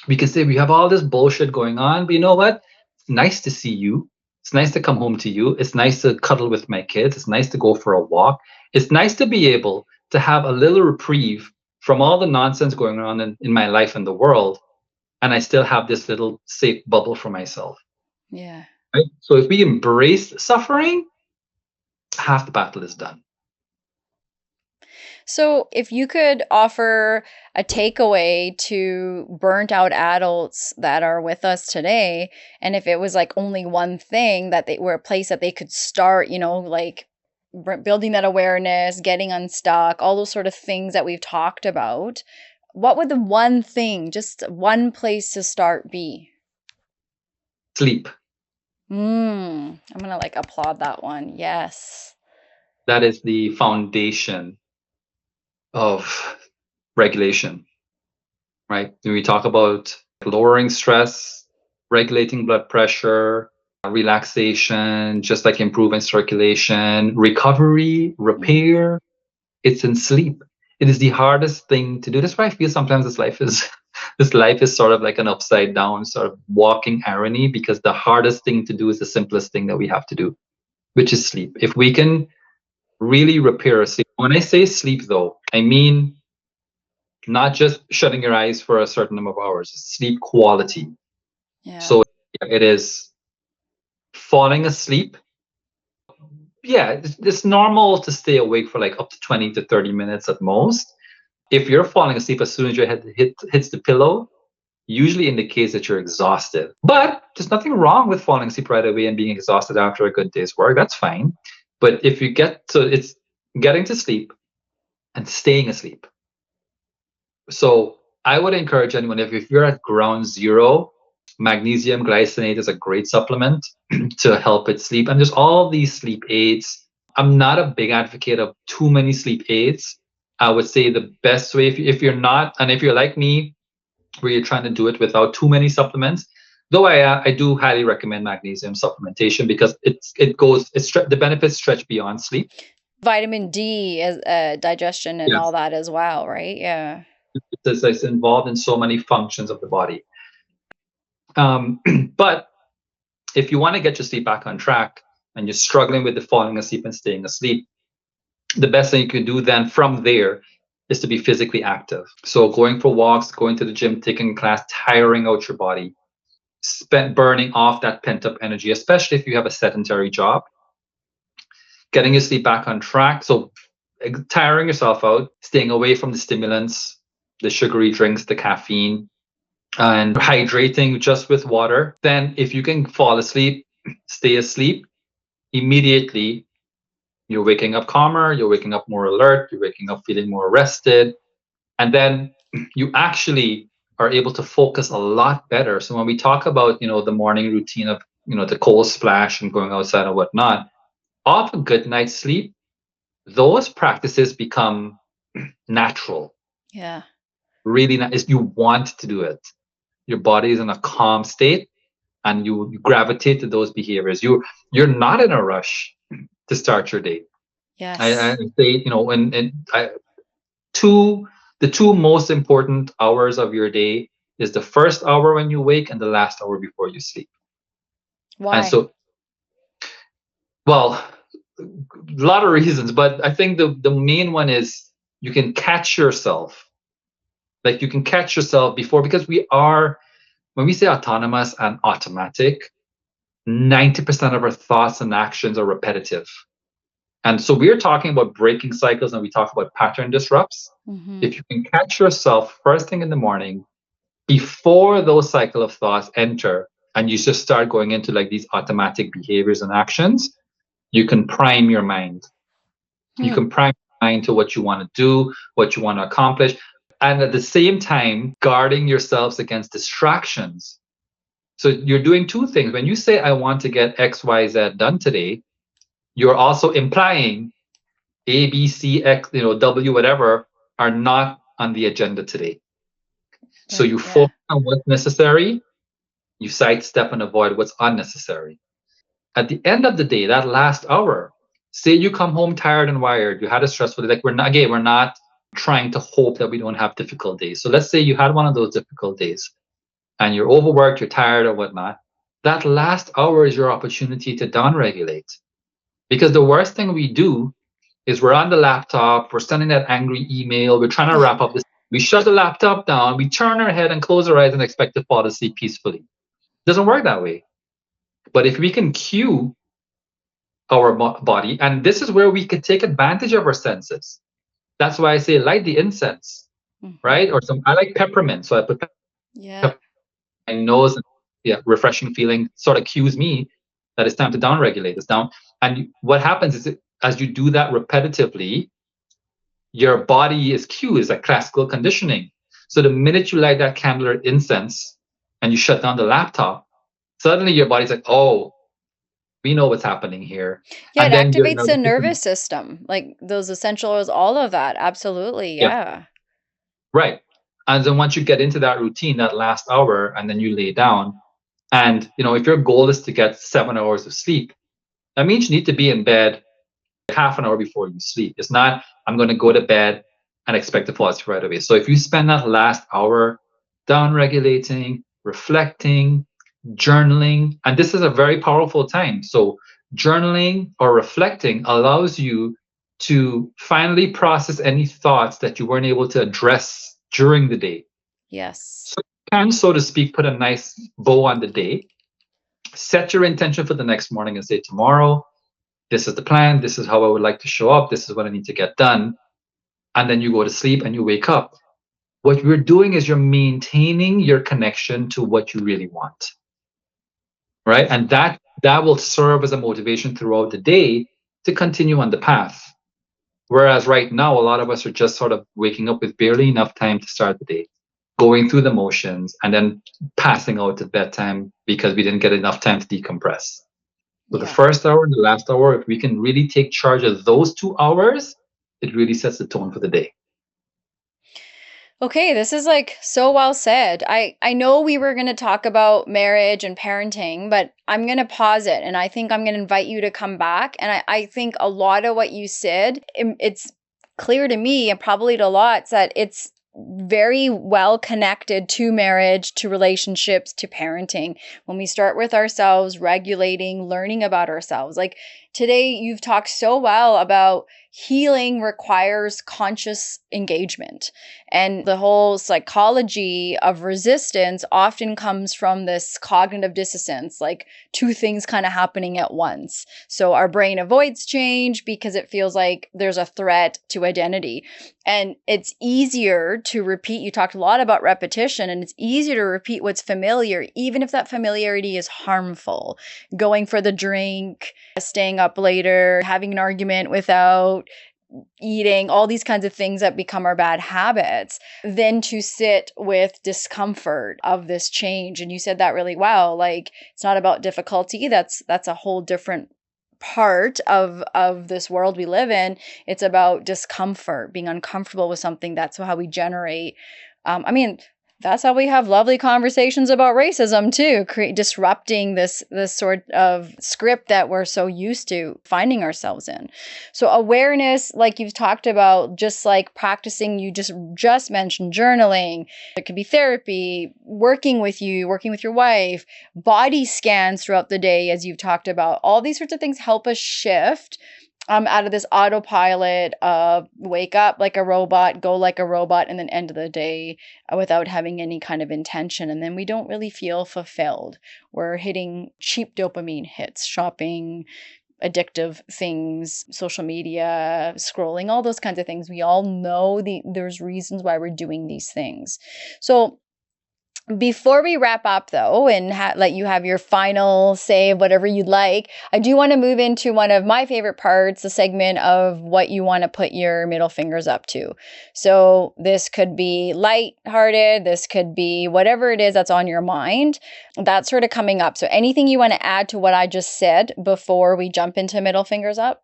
We can say we have all this bullshit going on, but you know what? It's nice to see you. It's nice to come home to you. It's nice to cuddle with my kids. It's nice to go for a walk. It's nice to be able to have a little reprieve from all the nonsense going on in my life and the world. And I still have this little safe bubble for myself. Yeah. Right? So if we embrace suffering, half the battle is done. So, if you could offer a takeaway to burnt out adults that are with us today, and if it was like only one thing that they were a place that they could start, like building that awareness, getting unstuck, all those sort of things that we've talked about, what would the one thing, just one place to start be? Sleep. I'm gonna like applaud that one. Yes. That is the foundation of regulation, right? When we talk about lowering stress, regulating blood pressure, relaxation, just like improving circulation, recovery, repair, it's in sleep. It is the hardest thing to do. That's why I feel sometimes this life is sort of like an upside down sort of walking irony, because the hardest thing to do is the simplest thing that we have to do, which is sleep. If we can really repair our sleep. When I say sleep, though, I mean not just shutting your eyes for a certain number of hours, sleep quality. Yeah. So it is falling asleep. Yeah, it's normal to stay awake for like up to 20 to 30 minutes at most. If you're falling asleep as soon as your head hits the pillow, usually indicates that you're exhausted. But there's nothing wrong with falling asleep right away and being exhausted after a good day's work. That's fine. But if you get to, it's getting to sleep and staying asleep. So I would encourage anyone, if you're at ground zero, magnesium glycinate is a great supplement to help with sleep. And there's all these sleep aids. I'm not a big advocate of too many sleep aids. I would say the best way, if you're not, and if you're like me, where you're trying to do it without too many supplements, though I do highly recommend magnesium supplementation, because the benefits stretch beyond sleep. Vitamin D is digestion and all that as well, right? Yeah. It's involved in so many functions of the body. But if you want to get your sleep back on track and you're struggling with the falling asleep and staying asleep, the best thing you can do then from there is to be physically active. So going for walks, going to the gym, taking a class, tiring out your body, burning off that pent up energy, especially if you have a sedentary job, getting your sleep back on track. So tiring yourself out, staying away from the stimulants, the sugary drinks, the caffeine, and hydrating just with water. Then if you can fall asleep, stay asleep, immediately you're waking up calmer, you're waking up more alert, you're waking up feeling more rested. And then you actually are able to focus a lot better. So when we talk about, the morning routine of, the cold splash and going outside and whatnot, off a good night's sleep, those practices become natural. Yeah. Really nice. You want to do it. Your body is in a calm state and you gravitate to those behaviors. You're not in a rush to start your day. Yes. I say, the two most important hours of your day is the first hour when you wake and the last hour before you sleep. Why? And so, well, a lot of reasons, but I think the main one is you can catch yourself. Like you can catch yourself before, because when we say autonomous and automatic, 90% of our thoughts and actions are repetitive. And so we're talking about breaking cycles and we talk about pattern disrupts. If you can catch yourself first thing in the morning, before those cycle of thoughts enter, and you just start going into like these automatic behaviors and actions, you can prime your mind. You can prime your mind to what you want to do, what you want to accomplish. And at the same time, guarding yourselves against distractions. So you're doing two things. When you say, I want to get X, Y, Z done today, you're also implying A, B, C, X, W, whatever, are not on the agenda today. So you focus on what's necessary, you sidestep and avoid what's unnecessary. At the end of the day, that last hour, say you come home tired and wired, you had a stressful day. Like we're not trying to hope that we don't have difficult days. So let's say you had one of those difficult days and you're overworked, you're tired or whatnot. That last hour is your opportunity to downregulate. Because the worst thing we do is we're on the laptop, we're sending that angry email, we're trying to wrap up this. We shut the laptop down, we turn our head and close our eyes and expect to fall asleep peacefully. It doesn't work that way. But if we can cue our body, and this is where we can take advantage of our senses. That's why I say light the incense, right? Or I like peppermint, so I put Yeah. my nose, and yeah, refreshing feeling sort of cues me that it's time to down regulate. It's down, and what happens is as you do that repetitively, your body is cued. It's like classical conditioning. So the minute you light that candle or incense and you shut down the laptop, suddenly your body's like, oh, we know what's happening here. Yeah, it And then you're activates the nervous system, like those essential oils, all of that. Absolutely. yeah, Yeah. right. And then once you get into that routine, that last hour, and then you lay down, and if your goal is to get 7 hours of sleep, that means you need to be in bed half an hour before you sleep. It's not, I'm going to go to bed and expect to fall asleep right away. So if you spend that last hour down regulating, reflecting, journaling, and this is a very powerful time. So journaling or reflecting allows you to finally process any thoughts that you weren't able to address during the day. Yes. So you can, so to speak, put a nice bow on the day, set your intention for the next morning and say, tomorrow, this is the plan, this is how I would like to show up, this is what I need to get done. And then you go to sleep and you wake up. What you're doing is you're maintaining your connection to what you really want. Right? And that will serve as a motivation throughout the day to continue on the path. Whereas right now, a lot of us are just sort of waking up with barely enough time to start the day, going through the motions, and then passing out at bedtime because we didn't get enough time to decompress. So the first hour and the last hour, if we can really take charge of those 2 hours, it really sets the tone for the day. Okay, this is like so well said. I know we were going to talk about marriage and parenting, but I'm going to pause it, and I think I'm going to invite you to come back. And I think a lot of what you said, it's clear to me and probably to lots that it's very well connected to marriage, to relationships, to parenting. When we start with ourselves, regulating, learning about ourselves. Like today, you've talked so well about healing requires conscious engagement. And the whole psychology of resistance often comes from this cognitive dissonance, like two things kind of happening at once. So our brain avoids change because it feels like there's a threat to identity. And it's easier to repeat. You talked a lot about repetition, and it's easier to repeat what's familiar, even if that familiarity is harmful. Going for the drink, staying up later, having an argument without eating, all these kinds of things that become our bad habits, than to sit with discomfort of this change. And you said that really well. Like, it's not about difficulty. That's a whole different part of this world we live in. It's about discomfort, being uncomfortable with something. That's how we generate. That's how we have lovely conversations about racism too, disrupting this sort of script that we're so used to finding ourselves in. So awareness, like you've talked about, just like practicing, you just mentioned journaling. It could be therapy, working with your wife, body scans throughout the day, as you've talked about. All these sorts of things help us shift out of this autopilot of wake up like a robot, go like a robot, and then end of the day without having any kind of intention. And then we don't really feel fulfilled. We're hitting cheap dopamine hits, shopping, addictive things, social media, scrolling, all those kinds of things. We all know there's reasons why we're doing these things. So before we wrap up, though, and let you have your final say of whatever you'd like, I do want to move into one of my favorite parts, the segment of what you want to put your middle fingers up to. So this could be lighthearted, this could be whatever it is that's on your mind. That's sort of coming up. So anything you want to add to what I just said before we jump into middle fingers up?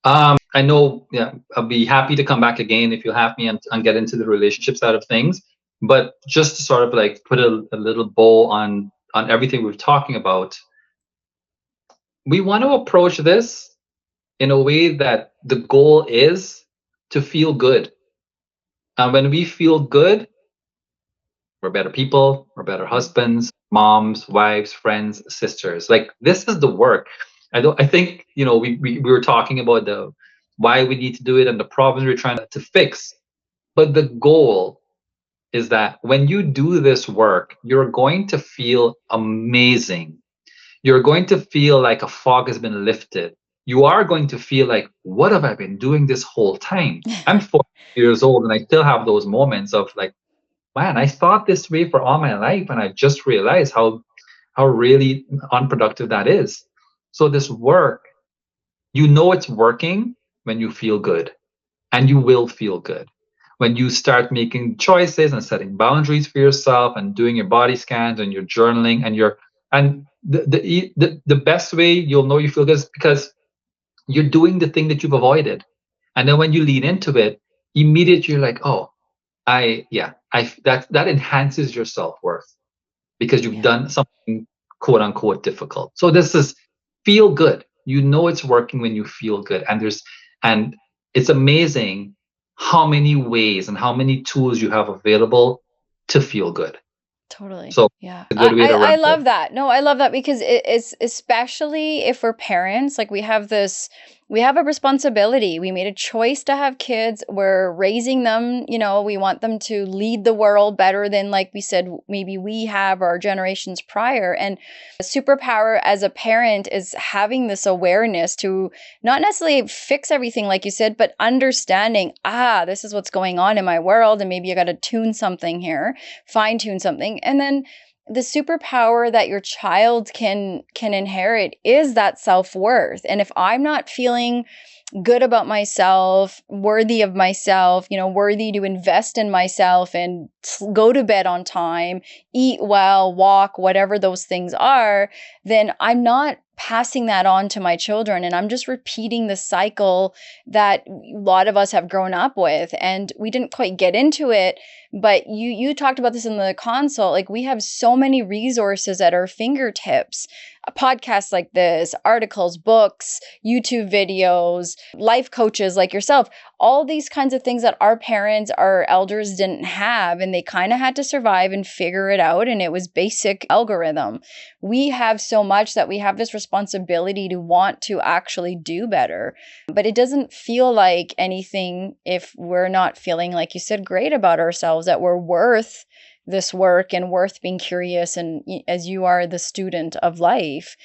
I know, yeah, I'll be happy to come back again if you have me and get into the relationship side of things. But just to sort of like put a little bow on everything we're talking about, we want to approach this in a way that the goal is to feel good. And when we feel good, we're better people, we're better husbands, moms, wives, friends, sisters. Like this is the work. I think, we were talking about the why we need to do it and the problems we're trying to fix. But the goal is that when you do this work, you're going to feel amazing. You're going to feel like a fog has been lifted. you are going to feel like, what have I been doing this whole time? I'm 40 years old and I still have those moments of like, man, I thought this way for all my life, and I just realized how really unproductive that is. So this work, you know it's working when you feel good, and you will feel good. When you start making choices and setting boundaries for yourself and doing your body scans and your journaling and the best way you'll know you feel good is because you're doing the thing that you've avoided. And then when you lean into it, immediately you're like, oh, that enhances your self-worth because you've Yeah, done something quote unquote difficult. So this is feel good. You know it's working when you feel good. And it's amazing how many ways and how many tools you have available to feel good. totally. So Yeah. a good way to I wrap it. love that. No, I love that because it's especially if we're parents, like we have a responsibility. We made a choice to have kids. We're raising them, we want them to lead the world better than, like we said, maybe we have, or our generations prior. And a superpower as a parent is having this awareness to not necessarily fix everything, like you said, but understanding, this is what's going on in my world. And maybe you got to tune something here, fine tune something. And then the superpower that your child can inherit is that self-worth. And if I'm not feeling good about myself, worthy of myself, worthy to invest in myself and go to bed on time, eat well, walk, whatever those things are, then I'm not passing that on to my children. And I'm just repeating the cycle that a lot of us have grown up with. And we didn't quite get into it, but you talked about this in the consult. Like, we have so many resources at our fingertips, podcasts like this, articles, books, YouTube videos, life coaches like yourself, all these kinds of things that our parents, our elders didn't have, and they kind of had to survive and figure it out. And it was basic algorithm. We have so much that we have this responsibility to want to actually do better. But it doesn't feel like anything if we're not feeling, like you said, great about ourselves, that we're worth this work and worth being curious. And as you are the student of life,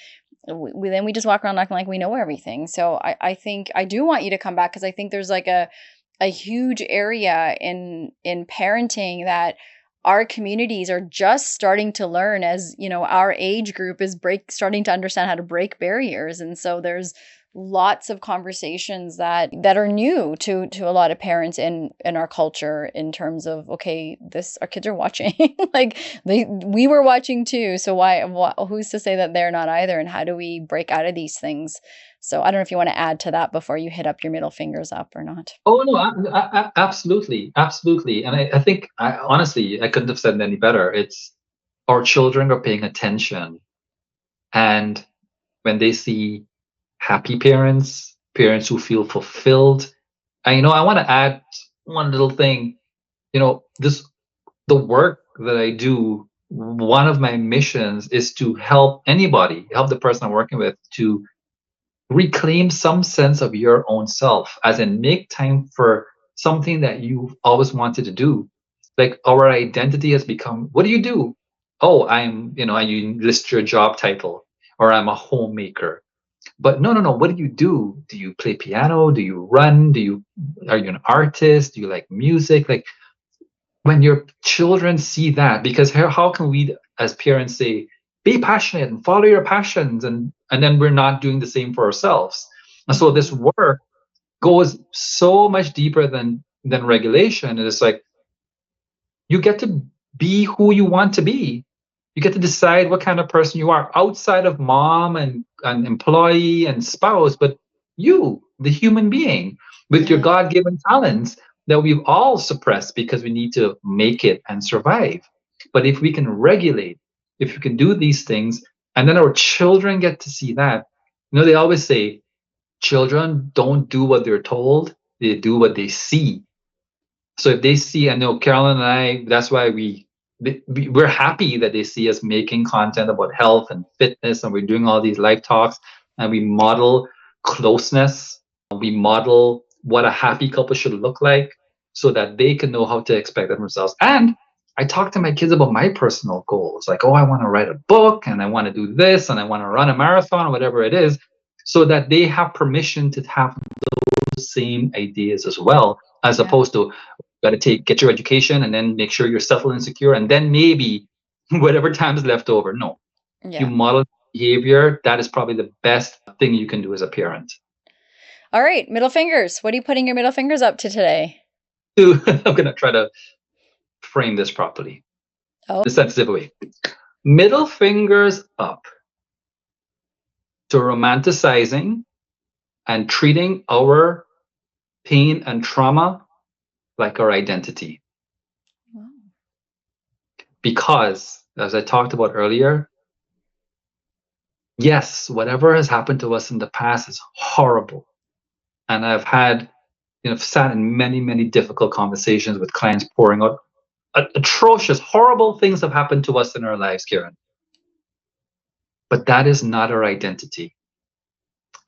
we just walk around acting like we know everything. So I think I do want you to come back, because I think there's like a huge area in parenting that our communities are just starting to learn, as our age group is starting to understand how to break barriers. And so there's lots of conversations that are new to a lot of parents in our culture, in terms of, okay, this, our kids are watching, like we were watching too, so who's to say that they're not either? And how do we break out of these things? So I don't know if you want to add to that before you hit up your middle fingers up or not. Oh no, absolutely, absolutely. And I think honestly, I couldn't have said it any better. It's our children are paying attention, and when they see happy parents, parents who feel fulfilled. And I want to add one little thing. The work that I do, one of my missions is to help the person I'm working with, to reclaim some sense of your own self, as in make time for something that you've always wanted to do. Like, our identity has become, what do you do? Oh, you list your job title, or I'm a homemaker. But no. What do you do? Do you play piano? Do you run? Are you an artist? Do you like music? Like, when your children see that, because how can we as parents say, be passionate and follow your passions, and then we're not doing the same for ourselves? And so this work goes so much deeper than regulation. It's like, you get to be who you want to be. You get to decide what kind of person you are, outside of mom and employee and spouse, but you, the human being, with your Yeah. God-given talents that we've all suppressed because we need to make it and survive. But if we can regulate, if we can do these things, and then our children get to see that, they always say children don't do what they're told, they do what they see. So if they see, I know Carolyn and I, that's why we're happy that they see us making content about health and fitness, and we're doing all these live talks, and we model closeness. We model what a happy couple should look like, so that they can know how to expect that themselves. And I talk to my kids about my personal goals, like, oh, I want to write a book, and I want to do this, and I want to run a marathon, or whatever it is. so that they have permission to have those same ideas as well, as Yeah. opposed to got to get your education and then make sure you're settled and secure, and then maybe whatever time is left over. No, you Yeah. model behavior. That is probably the best thing you can do as a parent. All right, middle fingers. What are you putting your middle fingers up to today? I'm going to try to frame this properly. Oh. The sensitive way. Middle fingers up to romanticizing and treating our pain and trauma like our identity. Wow. Because, as I talked about earlier, yes, whatever has happened to us in the past is horrible. And I've had, sat in many, many difficult conversations with clients pouring out atrocious, horrible things have happened to us in our lives, Kiran. But that is not our identity.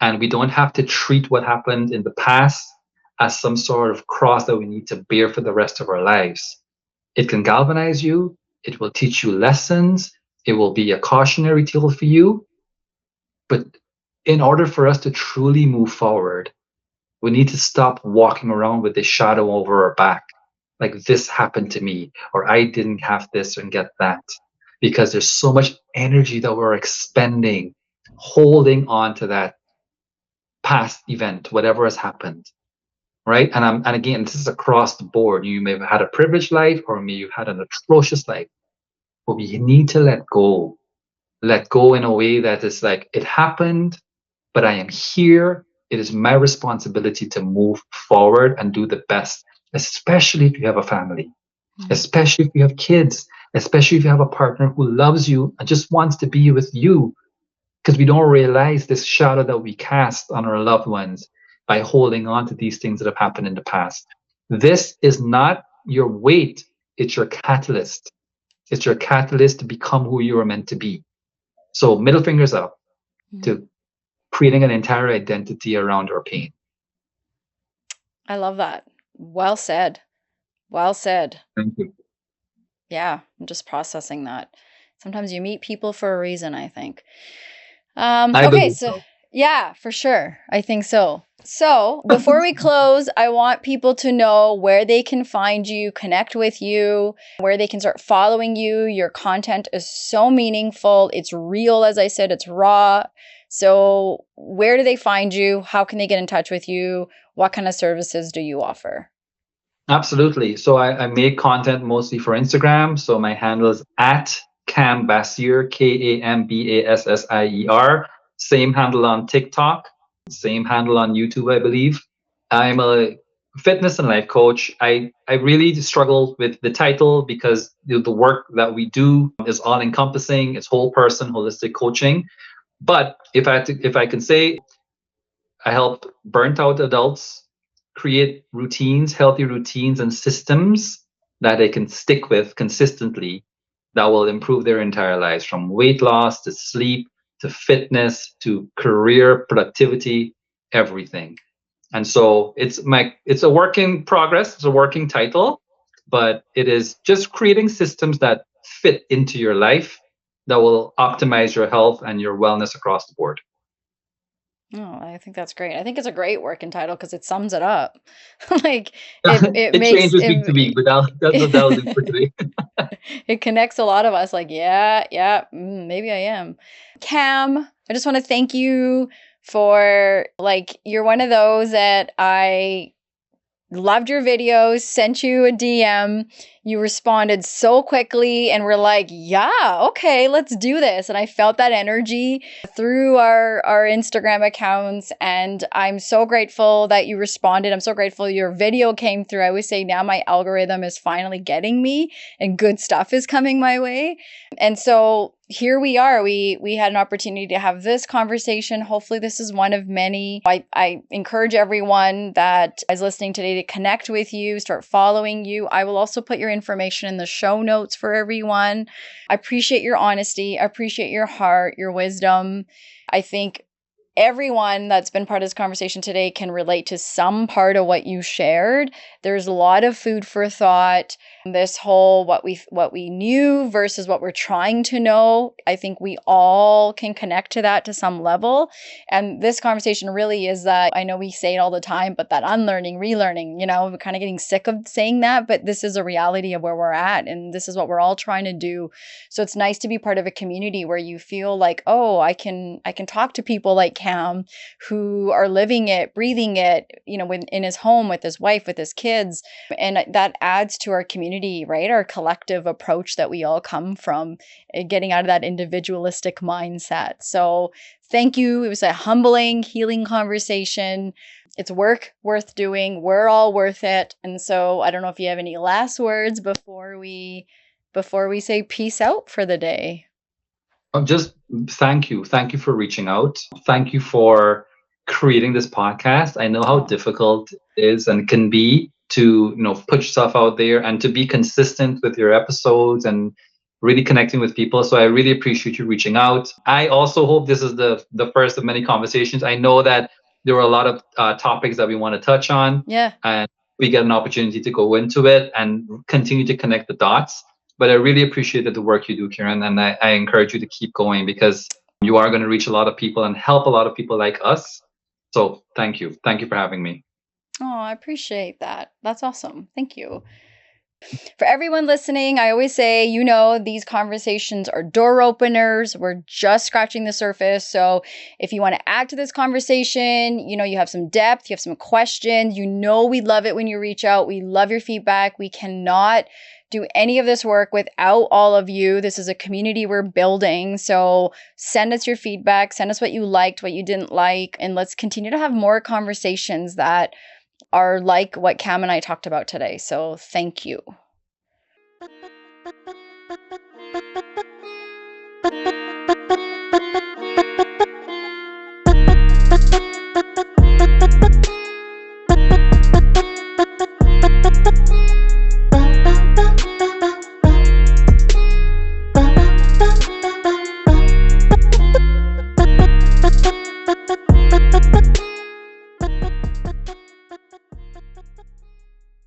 And we don't have to treat what happened in the past as some sort of cross that we need to bear for the rest of our lives. It can galvanize you. It will teach you lessons. It will be a cautionary tale for you. But in order for us to truly move forward, we need to stop walking around with this shadow over our back. Like, this happened to me, or I didn't have this and get that. Because there's so much energy that we're expending, holding on to that past event, whatever has happened. Right. And again, this is across the board. You may have had a privileged life, or maybe you've had an atrocious life. But we need to let go. Let go in a way that is like, it happened, but I am here. It is my responsibility to move forward and do the best, especially if you have a family, especially if you have kids, especially if you have a partner who loves you and just wants to be with you. Because we don't realize this shadow that we cast on our loved ones by holding on to these things that have happened in the past. This is not your weight, it's your catalyst. It's your catalyst to become who you are meant to be. So middle fingers up to creating an entire identity around our pain. I love that. Well said. Well said. Thank you. Yeah, I'm just processing that. Sometimes you meet people for a reason, I think. I Okay, believe so so. yeah, for sure. I think so. So before we close, I want people to know where they can find you, connect with you, where they can start following you. Your content is so meaningful. It's real, as I said, it's raw. So where do they find you? How can they get in touch with you? What kind of services do you offer? Absolutely. So I make content mostly for Instagram. So my handle is at Kam Bassier, Kambassier. Same handle on TikTok, same handle on YouTube, I believe. I'm a fitness and life coach. I really struggle with the title because the work that we do is all encompassing. It's whole person, holistic coaching. But if I can say, I help burnt out adults create routines, healthy routines and systems that they can stick with consistently that will improve their entire lives, from weight loss to sleep to fitness to career productivity, everything. And so it's a work in progress, it's a working title, but it is just creating systems that fit into your life that will optimize your health and your wellness across the board. Oh, I think that's great. I think it's a great working title because it sums it up. Like it It makes changes week to week, but that'll do for today. it connects a lot of us. Like, yeah, maybe I am. Kam, I just want to thank you for you're one of those that I loved your videos, sent you a DM. You responded so quickly and were like, yeah, okay, let's do this. And I felt that energy through our Instagram accounts. And I'm so grateful that you responded. I'm so grateful your video came through. I always say now my algorithm is finally getting me and good stuff is coming my way. And so here we are. We had an opportunity to have this conversation. Hopefully this is one of many. I encourage everyone that is listening today to connect with you, start following you. I will also put your information in the show notes for everyone. I appreciate your honesty. I appreciate your heart, your wisdom. I think everyone that's been part of this conversation today can relate to some part of what you shared. There's a lot of food for thought. This whole what we knew versus what we're trying to know. I think we all can connect to that to some level. And this conversation really is that, I know we say it all the time, but that unlearning, relearning, we're kind of getting sick of saying that, but this is a reality of where we're at. And this is what we're all trying to do. So it's nice to be part of a community where you feel like, oh, I can talk to people like Kam who are living it, breathing it, in his home with his wife, with his kids. And that adds to our community, right? Our collective approach that we all come from, getting out of that individualistic mindset. So thank you. It was a humbling, healing conversation. It's work worth doing. We're all worth it. And so I don't know if you have any last words before we say peace out for the day. Just thank you. Thank you for reaching out. Thank you for creating this podcast. I know how difficult it is and can be to, put yourself out there and to be consistent with your episodes and really connecting with people. So I really appreciate you reaching out. I also hope this is the first of many conversations. I know that there were a lot of topics that we want to touch on. Yeah. And we get an opportunity to go into it and continue to connect the dots. But I really appreciated the work you do, Kiran, and I encourage you to keep going because you are going to reach a lot of people and help a lot of people like us. So thank you. Thank you for having me. Oh, I appreciate that. That's awesome. Thank you. For everyone listening, I always say, these conversations are door openers. We're just scratching the surface. So if you want to add to this conversation, you have some depth, you have some questions, we love it when you reach out. We love your feedback. We cannot do any of this work without all of you. This is a community we're building. So send us your feedback, send us what you liked, what you didn't like, and let's continue to have more conversations that are like what Kam and I talked about today. So thank you.